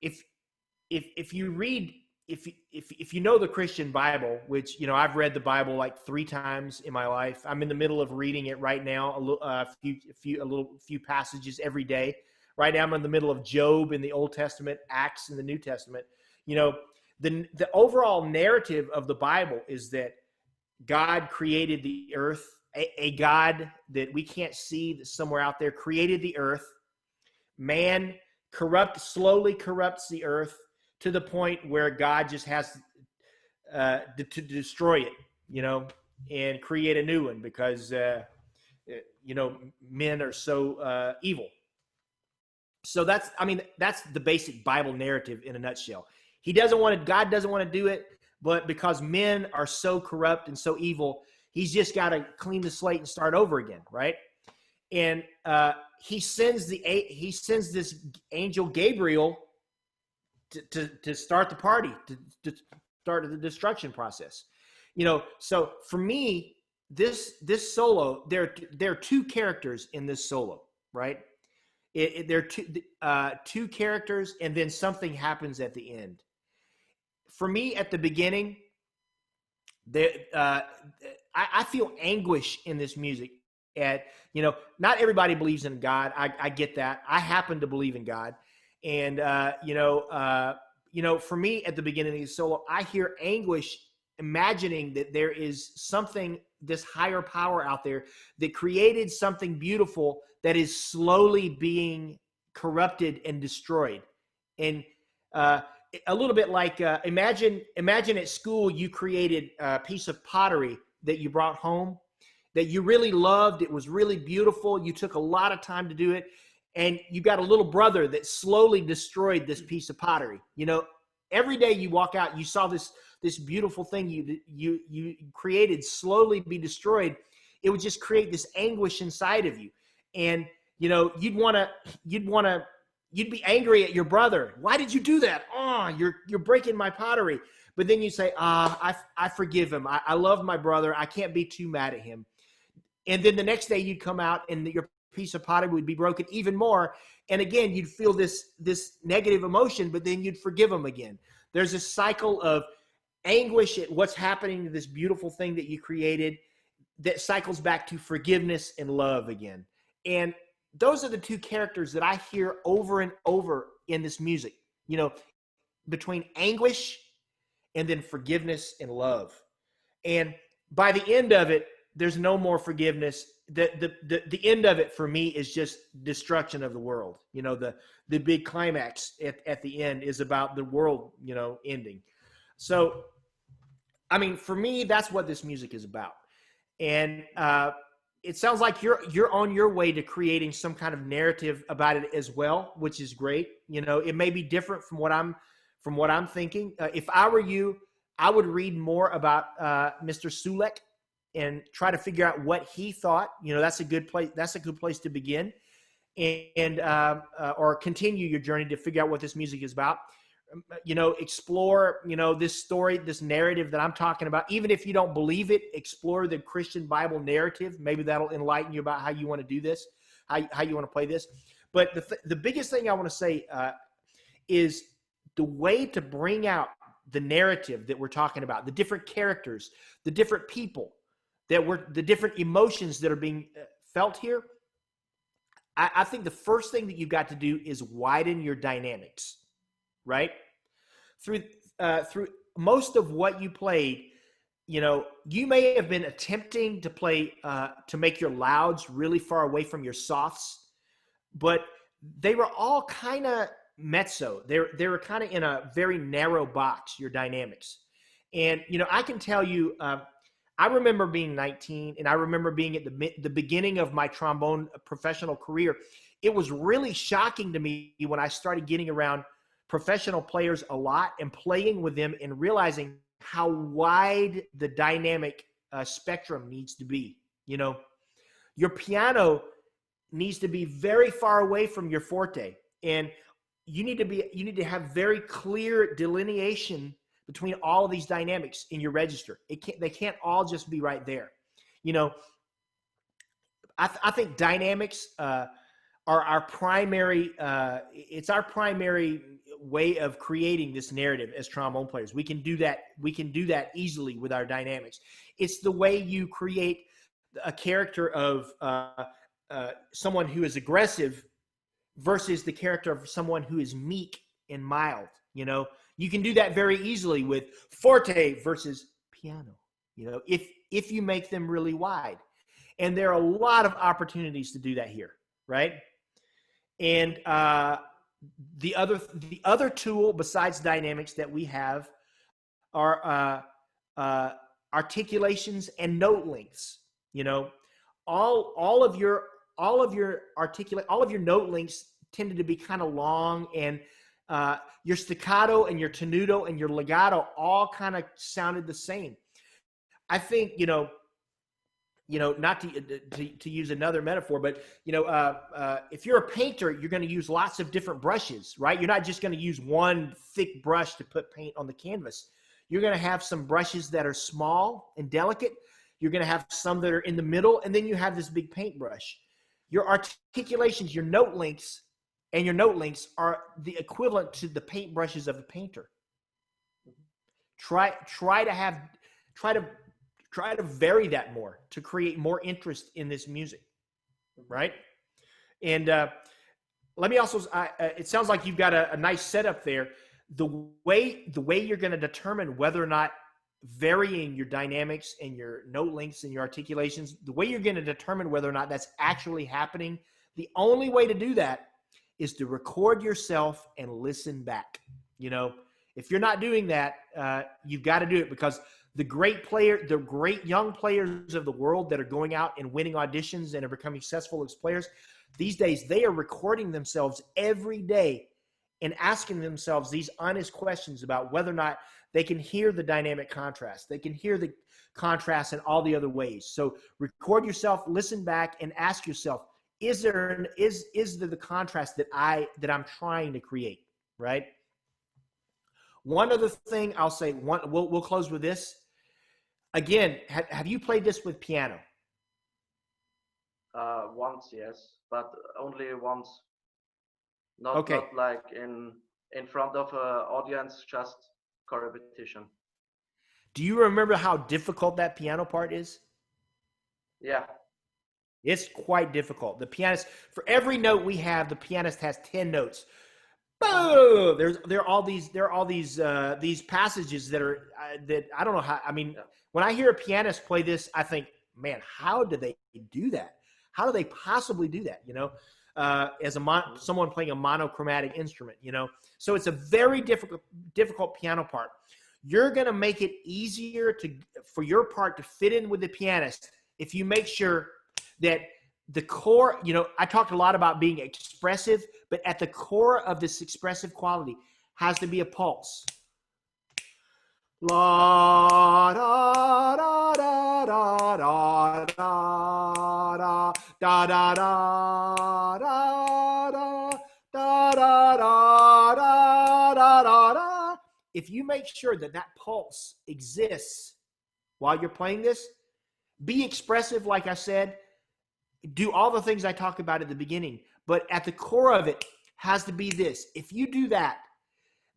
if you read, if you know the Christian Bible, which, you know, I've read the Bible like 3 times in my life. I'm in the middle of reading it right now, a few passages every day. Right now I'm in the middle of Job in the Old Testament, Acts in the New Testament. You know, the overall narrative of the Bible is that God created the earth, a God that we can't see, that's somewhere out there, created the earth. Man slowly corrupts the earth to the point where God just has to destroy it, you know, and create a new one because, you know, men are so evil. So that's the basic Bible narrative in a nutshell. God doesn't want to do it, but because men are so corrupt and so evil, he's just got to clean the slate and start over again, right? And he sends this angel Gabriel to start the party, to start the destruction process. You know, so for me, this solo, there are 2 characters in this solo, right? There are 2 characters, and then something happens at the end. For me, at the beginning, I feel anguish in this music. You know, not everybody believes in God. I get that. I happen to believe in God, and you know, for me at the beginning of the solo, I hear anguish, imagining that there is something, this higher power out there that created something beautiful that is slowly being corrupted and destroyed. And a little bit like imagine at school you created a piece of pottery that you brought home that you really loved. It was really beautiful. You took a lot of time to do it. And you got a little brother that slowly destroyed this piece of pottery. You know, every day you walk out, you saw this beautiful thing you created slowly be destroyed. It would just create this anguish inside of you. And, you know, you'd be angry at your brother. Why did you do that? Oh, you're breaking my pottery. But then you say, I forgive him. I love my brother. I can't be too mad at him. And then the next day you'd come out and your piece of pottery would be broken even more. And again, you'd feel this negative emotion, but then you'd forgive him again. There's a cycle of anguish at what's happening to this beautiful thing that you created that cycles back to forgiveness and love again. And those are the 2 characters that I hear over and over in this music, you know, between anguish and then forgiveness and love. And by the end of it, there's no more forgiveness. The end of it for me is just destruction of the world. You know, the big climax at the end is about the world, you know, ending. So, I mean, for me, that's what this music is about. And it sounds like you're on your way to creating some kind of narrative about it as well, which is great. You know, it may be different from what I'm thinking. If I were you, I would read more about Mr. Sulek and try to figure out what he thought. You know, that's a good place. That's a good place to begin, and or continue your journey to figure out what this music is about. explore, this story, this narrative that I'm talking about. Even if you don't believe it, explore the Christian Bible narrative. Maybe that'll enlighten you about how you want to do this, how you want to play this. But the biggest thing I want to say is the way to bring out the narrative that we're talking about, the different characters, the different people, the different emotions that are being felt here. I think the first thing that you've got to do is widen your dynamics, right? Through most of what you played, you may have been attempting to play to make your louds really far away from your softs, but they were all kind of mezzo. They were kind of in a very narrow box, your dynamics. And, I can tell you, I remember being 19, and I remember being at the beginning of my trombone professional career. It was really shocking to me when I started getting around professional players a lot and playing with them and realizing how wide the dynamic spectrum needs to be. Your piano needs to be very far away from your forte, and you need to have very clear delineation between all of these dynamics in your register. They can't all just be right there. I think dynamics are our primary. It's our primary way of creating this narrative as trombone players. We can do that. We can do that easily with our dynamics. It's the way you create a character of someone who is aggressive versus the character of someone who is meek and mild. You can do that very easily with forte versus piano, if you make them really wide. And there are a lot of opportunities to do that here, right? And the other tool besides dynamics that we have are articulations and note lengths. All of your note lengths tended to be kind of long, and your staccato and your tenuto and your legato all kind of sounded the same. I think, not to use another metaphor, but, if you're a painter, you're going to use lots of different brushes, right? You're not just going to use one thick brush to put paint on the canvas. You're going to have some brushes that are small and delicate. You're going to have some that are in the middle, and then you have this big paintbrush. Your articulations, your note lengths, and your note lengths are the equivalent to the paintbrushes of a painter. Try to vary that more to create more interest in this music, right? And let me also. It sounds like you've got a nice setup there. The way you're going to determine whether or not varying your dynamics and your note lengths and your articulations, the way you're going to determine whether or not that's actually happening, the only way to do that is to record yourself and listen back. If you're not doing that, you've got to do it, because the great young players of the world that are going out and winning auditions and are becoming successful as players, these days they are recording themselves every day and asking themselves these honest questions about whether or not they can hear the dynamic contrast. They can hear the contrast in all the other ways. So record yourself, listen back, and ask yourself, is there the contrast that I'm trying to create, right? One other thing I'll say, we'll close with this. Again, have you played this with piano? Once, yes, but only once. Not like in front of an audience, just repetition. Do you remember how difficult that piano part is? Yeah. It's quite difficult. The pianist, for every note we have, the pianist has 10 notes. Boom! There are all these passages that are that I don't know how. I mean, when I hear a pianist play this, I think, man, how do they do that? How do they possibly do that? As someone playing a monochromatic instrument, So it's a very difficult piano part. You're going to make it easier for your part to fit in with the pianist if you make sure that the core, I talked a lot about being expressive, but at the core of this expressive quality has to be a pulse. La da da da da da da da da da da da da da da da da da da if you make sure that that pulse exists while you're playing this, be expressive, like I said, do all the things I talked about at the beginning, but at the core of it has to be this. If you do that,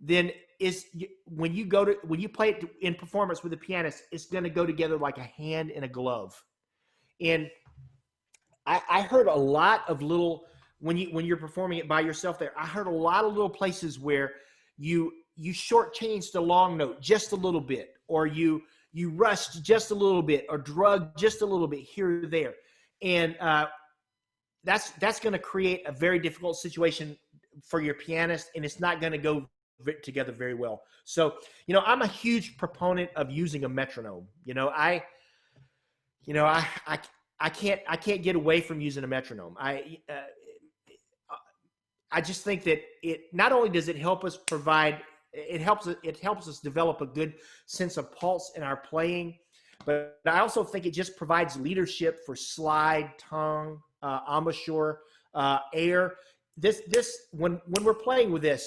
then when you play it in performance with a pianist, it's going to go together like a hand in a glove. And I heard a lot of little, when you're performing it by yourself there, I heard a lot of little places where you shortchanged the long note just a little bit, or you rushed just a little bit, or drugged just a little bit here or there. And that's going to create a very difficult situation for your pianist, and it's not going to go together very well. So, I'm a huge proponent of using a metronome. I can't get away from using a metronome. I just think that it not only does it help us it helps us develop a good sense of pulse in our playing, but I also think it just provides leadership for slide, tongue, embouchure, air. When we're playing with this,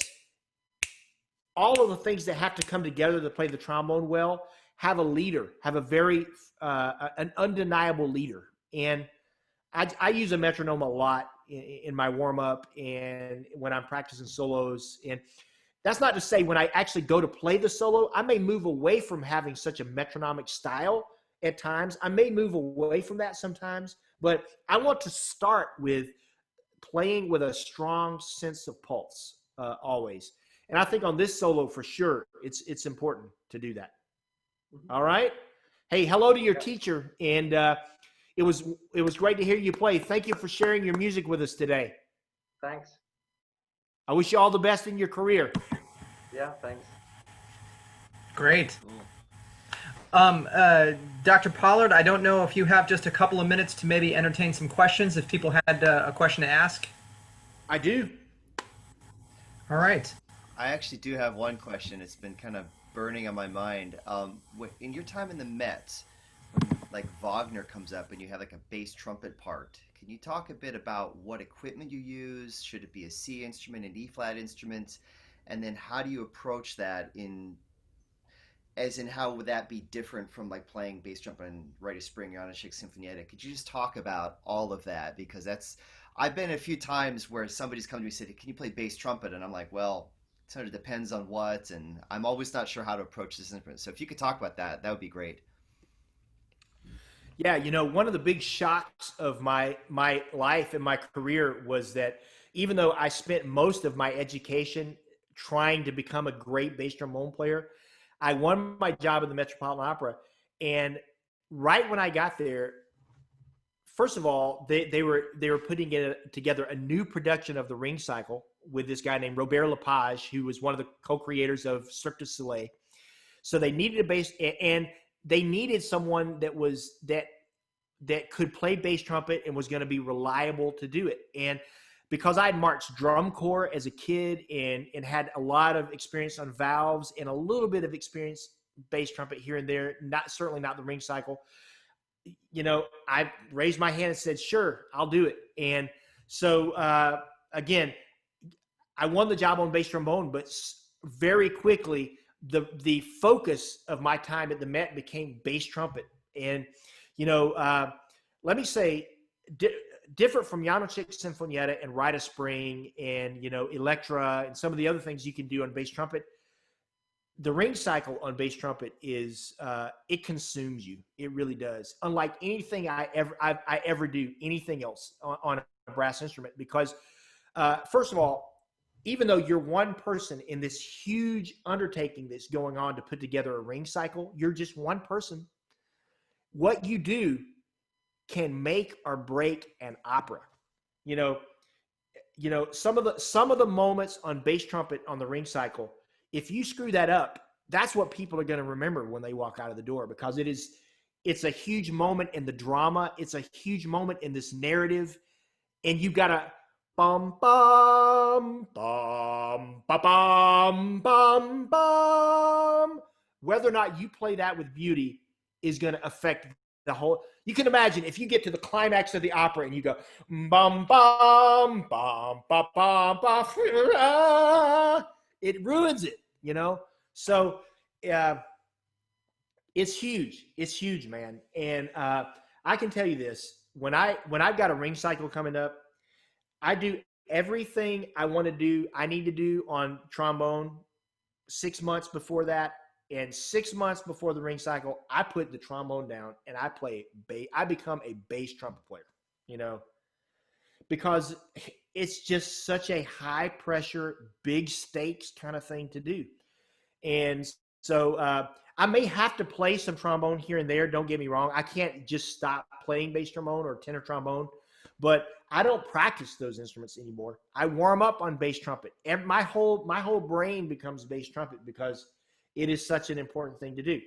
all of the things that have to come together to play the trombone well have a leader, have a very an undeniable leader. And I use a metronome a lot in my warm up and when I'm practicing solos. And that's not to say when I actually go to play the solo, I may move away from having such a metronomic style at times. I may move away from that sometimes, but I want to start with playing with a strong sense of pulse always. And I think on this solo for sure, it's important to do that. All right. Hey, hello to your teacher, and it was great to hear you play. Thank you for sharing your music with us today. Thanks. I wish you all the best in your career. Yeah, thanks. Great. Dr. Pollard, I don't know if you have just a couple of minutes to maybe entertain some questions if people had a question to ask. I do. All right. I actually do have one question. It's been kind of burning on my mind. In your time in the Met, when like Wagner comes up and you have like a bass trumpet part, can you talk a bit about what equipment you use? Should it be a C instrument, an E flat instrument? And then how do you approach that how would that be different from like playing bass trumpet and Rite of Spring or Janáček Sinfonietta? Could you just talk about all of that? Because I've been a few times where somebody's come to me and said, can you play bass trumpet? And I'm like, well, it sort of depends on what, and I'm always not sure how to approach this instrument. So if you could talk about that, that would be great. Yeah, one of the big shocks of my life and my career was that even though I spent most of my education trying to become a great bass trombone player, I won my job at the Metropolitan Opera. And right when I got there, first of all, they were putting together a new production of the Ring Cycle with this guy named Robert Lepage, who was one of the co-creators of Cirque du Soleil. So they needed a bass, and they needed someone that could play bass trumpet and was going to be reliable to do it. And because I had marched drum corps as a kid and had a lot of experience on valves and a little bit of experience bass trumpet here and there, certainly not the Ring Cycle, I raised my hand and said, sure, I'll do it. And so, again, I won the job on bass trombone, but very quickly, the focus of my time at the Met became bass trumpet. And, let me say, different from Janáček Sinfonietta and Rite of Spring and, Electra and some of the other things you can do on bass trumpet, the Ring Cycle on bass trumpet is it consumes you. It really does. Unlike anything I ever do, anything else on a brass instrument, because first of all, even though you're one person in this huge undertaking that's going on to put together a Ring Cycle, you're just one person. What you do can make or break an opera. Some of the moments on bass trumpet on the Ring Cycle, if you screw that up, that's what people are going to remember when they walk out of the door, because it's a huge moment in the drama. It's a huge moment in this narrative. And you've got to bum, bum, bum, ba, bum, bum, bum. Whether or not you play that with beauty is going to affect the whole. You can imagine if you get to the climax of the opera and you go bum, bum, bum, ba, bum, ba, it ruins it, So it's huge. It's huge, man. And I can tell you this: when I've got a ring cycle coming up, I do everything I want to do. I need to do on trombone 6 months before that, and 6 months before the ring cycle, I put the trombone down and I play bass. I become a bass trumpet player. You know, because it's just such a high pressure, big stakes kind of thing to do. And so I may have to play some trombone here and there. Don't get me wrong. I can't just stop playing bass trombone or tenor trombone, but I don't practice those instruments anymore. I warm up on bass trumpet. And my whole brain becomes bass trumpet because it is such an important thing to do.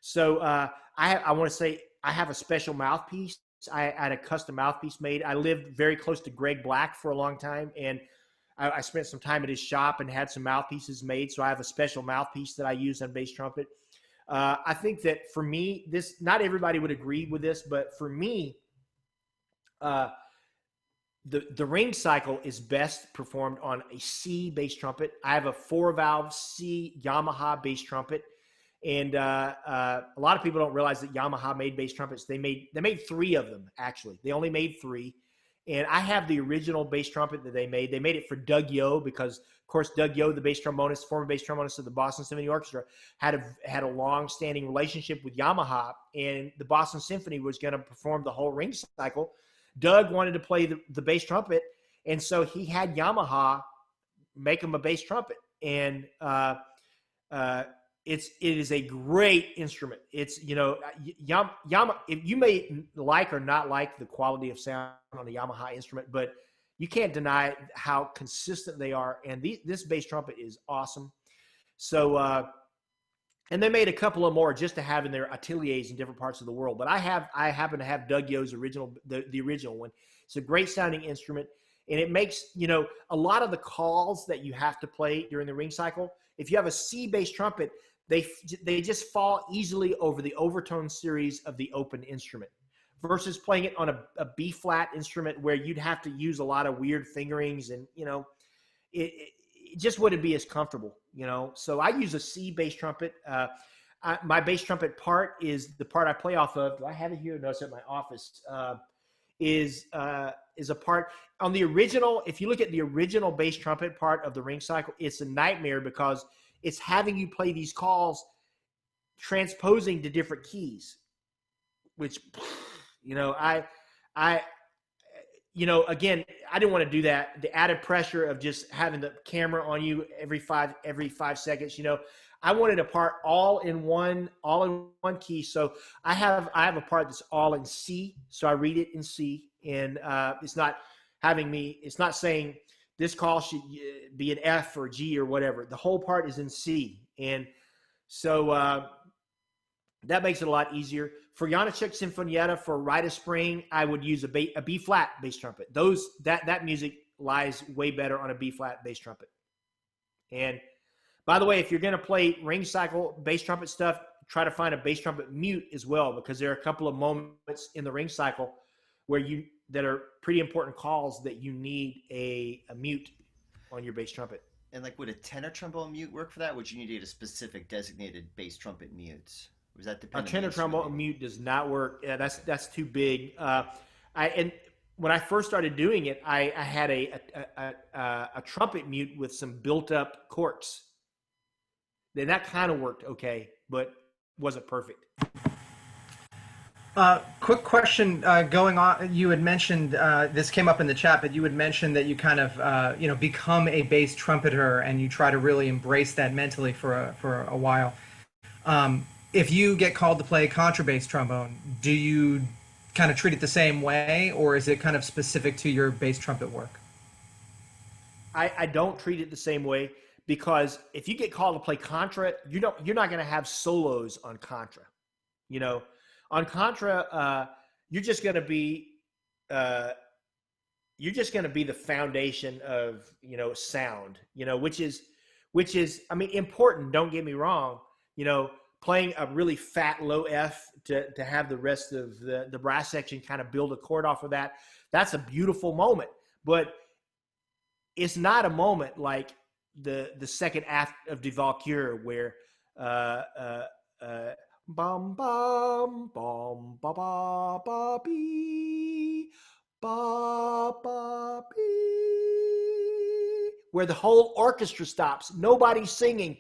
So I want to say I have a special mouthpiece. I had a custom mouthpiece made. I lived very close to Greg Black for a long time, and I spent some time at his shop and had some mouthpieces made. So I have a special mouthpiece that I use on bass trumpet. I think that for me, not everybody would agree with this, but for me, the ring cycle is best performed on a C bass trumpet. I have a 4-valve C Yamaha bass trumpet. And a lot of people don't realize that Yamaha made bass trumpets. They made 3 of them, actually. They only made 3. And I have the original bass trumpet that they made. They made it for Doug Yo because, of course, Doug Yo, the bass trombonist, former bass trombonist of the Boston Symphony Orchestra, had a long-standing relationship with Yamaha. And the Boston Symphony was going to perform the whole ring cycle. Doug wanted to play the bass trumpet, and so he had Yamaha make him a bass trumpet. And it is a great instrument. It's, you know, Yamaha, if you may like or not like the quality of sound on a Yamaha instrument, but you can't deny how consistent they are. And this bass trumpet is awesome. So, and they made a couple of more just to have in their ateliers in different parts of the world. But I happen to have Doug Yo's original, the original one. It's a great sounding instrument. And it makes, you know, a lot of the calls that you have to play during the ring cycle, if you have a C bass trumpet, they just fall easily over the overtone series of the open instrument versus playing it on a B flat instrument where you'd have to use a lot of weird fingerings and, you know, it just wouldn't be as comfortable, you know. So I use a C bass trumpet. My bass trumpet part is the part I play off of. Do I have it here? No, it's at my office. Is a part on the original. If you look at the original bass trumpet part of the ring cycle, it's a nightmare because it's having you play these calls transposing to different keys, which, you know, you know, again, I didn't want to do that. The added pressure of just having the camera on you every 5 seconds, you know, I wanted a part all in one key. So I have a part that's all in C. So I read it in C, and it's not saying this call should be an F or G or whatever. The whole part is in C. And so that makes it a lot easier. For Janacek Sinfonietta, for Rite of Spring, I would use a B flat bass trumpet. That music lies way better on a B flat bass trumpet. And by the way, if you're going to play ring cycle bass trumpet stuff, try to find a bass trumpet mute as well, because there are a couple of moments in the ring cycle that are pretty important calls that you need a mute on your bass trumpet. And like, would a tenor trombone mute work for that? Would you need a specific designated bass trumpet mute? Was that dependent? A tenor trombone mute does not work. Yeah, that's too big. And when I first started doing it, I had a trumpet mute with some built-up corks. Then that kind of worked okay, but wasn't perfect. Quick question going on. You had mentioned, this came up in the chat, but you had mentioned that you kind of, you know, become a bass trumpeter and you try to really embrace that mentally for a while. If you get called to play contrabass trombone, do you kind of treat it the same way, or is it kind of specific to your bass trumpet work? I don't treat it the same way, because if you get called to play contra, you're not going to have solos on contra. You know, on contra, you're just going to be the foundation of, you know, sound. You know, which is, I mean, important. Don't get me wrong. You know, playing a really fat low F to have the rest of the brass section kind of build a chord off of that. That's a beautiful moment, but it's not a moment like the second act of De Valkyrie, where bum bum bum ba ba ba bee ba ba bee, where the whole orchestra stops, nobody's singing,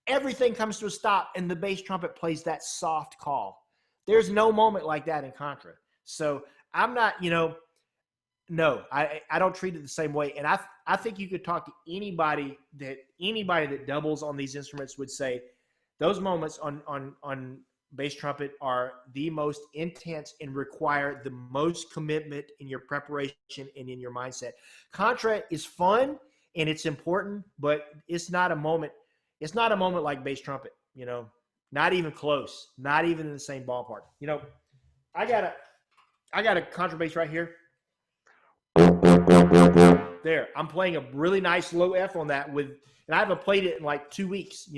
everything comes to a stop, and the bass trumpet plays that soft call. There's no moment like that in Contra. So I'm not, no, I don't treat it the same way. And I think you could talk to anybody that doubles on these instruments would say those moments on bass trumpet are the most intense and require the most commitment in your preparation and in your mindset. Contra is fun and it's important, but it's not a moment. It's not a moment like bass trumpet, not even close, not even in the same ballpark. I got a contrabass right here. There, I'm playing a really nice low F on that and I haven't played it in like 2 weeks.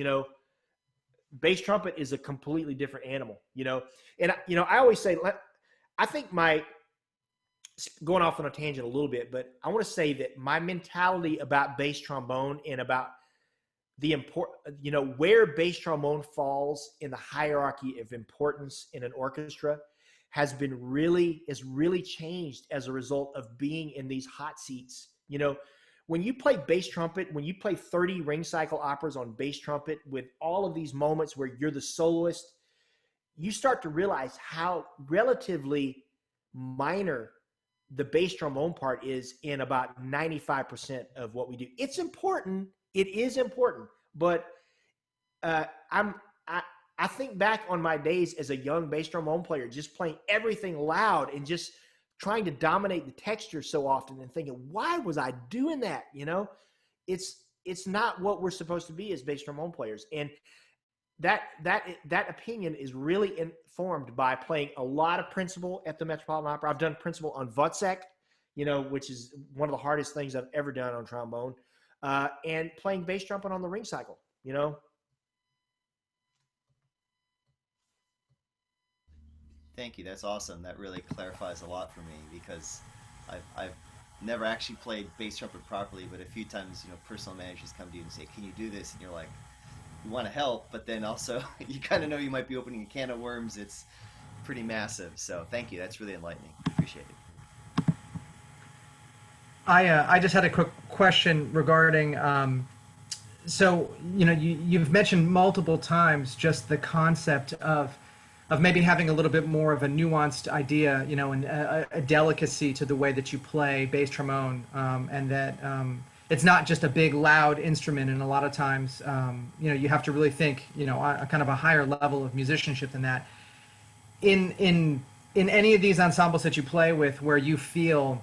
Bass trumpet is a completely different animal. And I always say, I think going off on a tangent a little bit, but I want to say that my mentality about bass trombone and about the where bass trombone falls in the hierarchy of importance in an orchestra has really changed as a result of being in these hot seats. When you play bass trumpet, when you play 30 ring cycle operas on bass trumpet with all of these moments where you're the soloist, you start to realize how relatively minor the bass trombone part is in about 95% of what we do. It's important. It is important. But I think back on my days as a young bass trombone player, just playing everything loud and just trying to dominate the texture so often and thinking, why was I doing that? It's not what we're supposed to be as bass trombone players. And that opinion is really informed by playing a lot of principal at the Metropolitan Opera. I've done principal on Wozzeck, which is one of the hardest things I've ever done on trombone, and playing bass trumpet on the ring cycle, Thank you. That's awesome. That really clarifies a lot for me because I've never actually played bass trumpet properly, but a few times, personal managers come to you and say, "Can you do this?" And you're like, you want to help, but then also you kind of know you might be opening a can of worms. It's pretty massive. So thank you. That's really enlightening. Appreciate it. I just had a quick question regarding. So you've mentioned multiple times just the concept of maybe having a little bit more of a nuanced idea, and a delicacy to the way that you play bass trombone, and that it's not just a big loud instrument, and a lot of times you have to really think on kind of a higher level of musicianship than that. In any of these ensembles that you play with, where you feel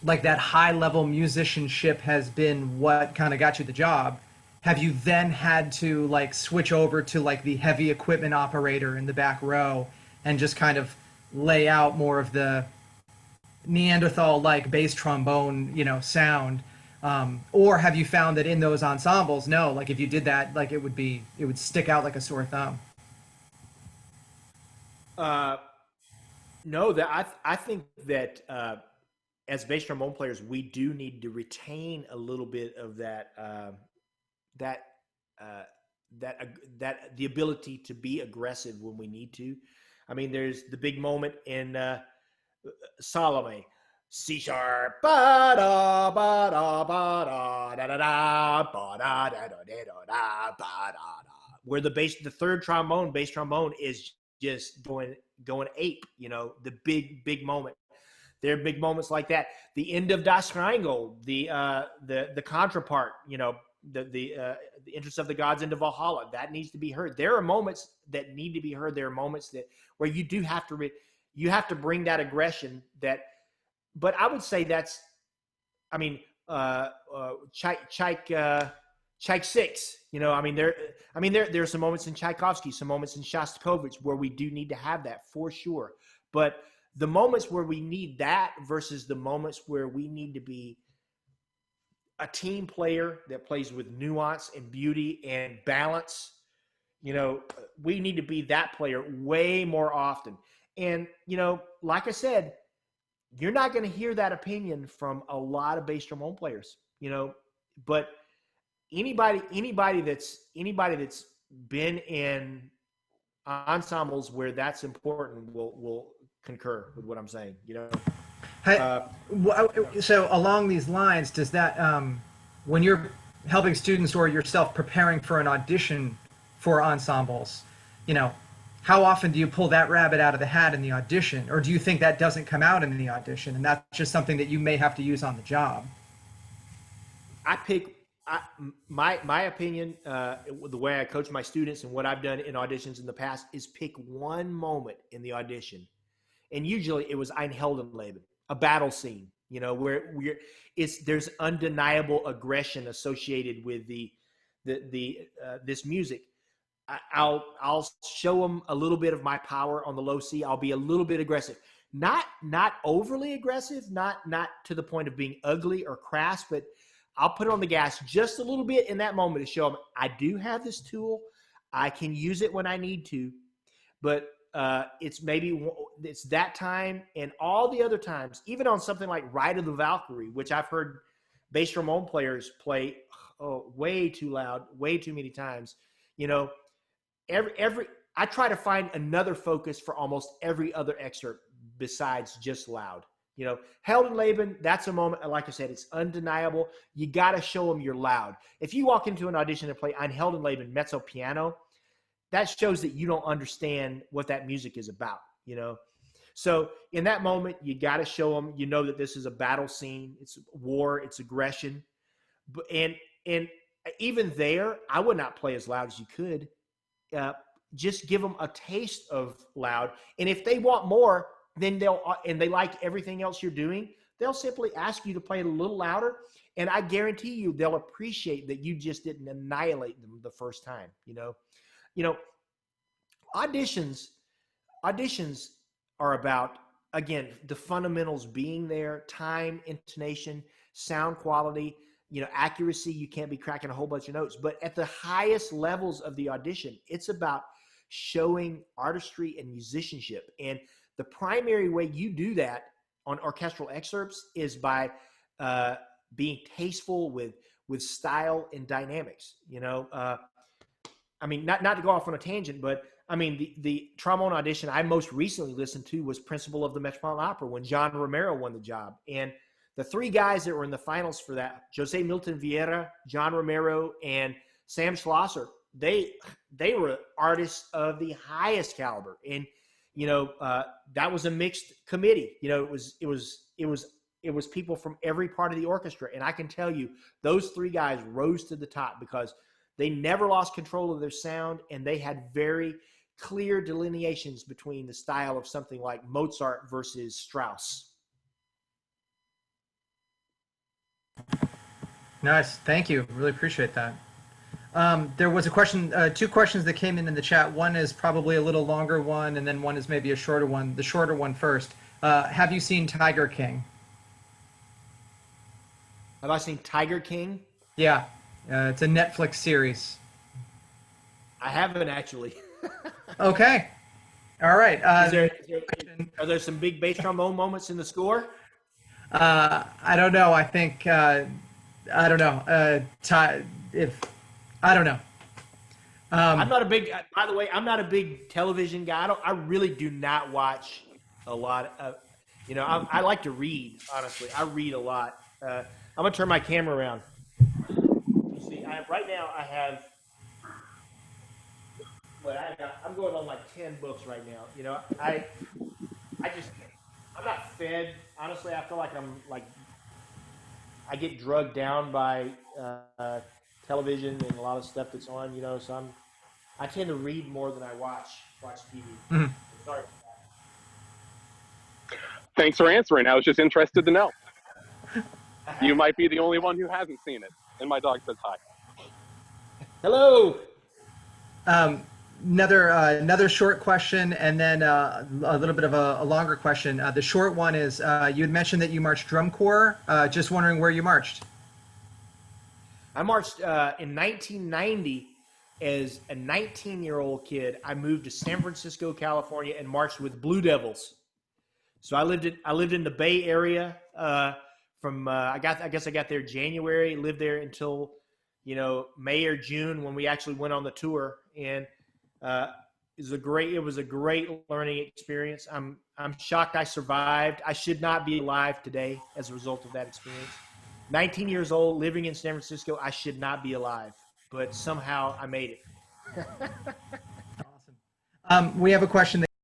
like that high level musicianship has been what kind of got you the job, have you then had to switch over to the heavy equipment operator in the back row and just kind of lay out more of the Neanderthal bass trombone sound, or have you found that in those ensembles, no, if you did that, it would stick out like a sore thumb? No, that I think that as bass trombone players, we do need to retain a little bit of that the ability to be aggressive when we need to. I mean, there's the big moment in Salome, C sharp, ba da ba da ba da da da da ba da da da da da ba da da, where the third bass trombone is just going ape. The big moment. There are big moments like that. The end of Das Rheingold, the contra part, the interest of the gods into Valhalla, that needs to be heard. There are moments that need to be heard. There are moments where you do have to you have to bring that aggression but I would say that's, Tchaik 6, there are some moments in Tchaikovsky, some moments in Shostakovich where we do need to have that for sure. But the moments where we need that versus the moments where we need to be a team player that plays with nuance and beauty and balance, we need to be that player way more often. And, like I said, you're not going to hear that opinion from a lot of bass trombone players, but anybody that's been in ensembles where that's important will concur with what I'm saying. So along these lines, does that when you're helping students or yourself preparing for an audition for ensembles, how often do you pull that rabbit out of the hat in the audition, or do you think that doesn't come out in the audition and that's just something that you may have to use on the job? My opinion, the way I coach my students and what I've done in auditions in the past is pick one moment in the audition. And usually it was Ein Heldenleben, a battle scene, where there's undeniable aggression associated with this music. I'll show them a little bit of my power on the low C. I'll be a little bit aggressive, not overly aggressive, not to the point of being ugly or crass, but I'll put on the gas just a little bit in that moment to show them I do have this tool. I can use it when I need to, but it's that time and all the other times, even on something like Ride of the Valkyrie, which I've heard bass trombone players play way too loud, way too many times. I try to find another focus for almost every other excerpt besides just loud. Heldenleben, that's a moment, like I said, it's undeniable. You got to show them you're loud. If you walk into an audition and play Ein Heldenleben mezzo piano, that shows that you don't understand what that music is about, So in that moment, you got to show them, that this is a battle scene. It's war, it's aggression. And even there, I would not play as loud as you could. Just give them a taste of loud. And if they want more, then they like everything else you're doing, they'll simply ask you to play it a little louder. And I guarantee you, they'll appreciate that you just didn't annihilate them the first time, Auditions are about, again, the fundamentals being there, time, intonation, sound quality, accuracy. You can't be cracking a whole bunch of notes. But at the highest levels of the audition, it's about showing artistry and musicianship. And the primary way you do that on orchestral excerpts is by being tasteful with style and dynamics. Not to go off on a tangent, but the trombone audition I most recently listened to was Principal of the Metropolitan Opera when John Romero won the job. And the three guys that were in the finals for that, Jose Milton Vieira, John Romero, and Sam Schlosser, they were artists of the highest caliber. And that was a mixed committee. It was people from every part of the orchestra. And I can tell you, those three guys rose to the top because they never lost control of their sound, and they had very clear delineations between the style of something like Mozart versus Strauss. Nice. Thank you. Really appreciate that. There was a question, two questions that came in the chat. One is probably a little longer one, and then one is maybe a shorter one. The shorter one first. Have you seen Tiger King? Have I seen Tiger King? Yeah. It's a Netflix series. I haven't actually. Okay. All right. Are there some big bass trombone moments in the score? I don't know. I think I don't know. I don't know. I'm not a big. By the way, I'm not a big television guy. I really do not watch a lot of. I like to read. Honestly, I read a lot. I'm gonna turn my camera around. You see, right now I have. I'm going on like 10 books right now. I'm not fed. Honestly, I feel like I get drugged down by television and a lot of stuff that's on, so I tend to read more than I watch TV. Mm-hmm. Sorry for that. Thanks for answering. I was just interested to know. You might be the only one who hasn't seen it. And my dog says hi. Hello. Another short question, and then a little bit of a longer question. The short one is, you had mentioned that you marched drum corps. Just wondering where you marched. I marched in 1990 as a 19-year-old kid. I moved to San Francisco, California, and marched with Blue Devils. So I lived in the Bay Area I guess I got there January. Lived there until May or June when we actually went on the tour, and it was a great learning experience. I'm shocked I survived. I should not be alive today as a result of that experience. 19 years old, living in San Francisco, I should not be alive, but somehow I made it. Awesome. We have a question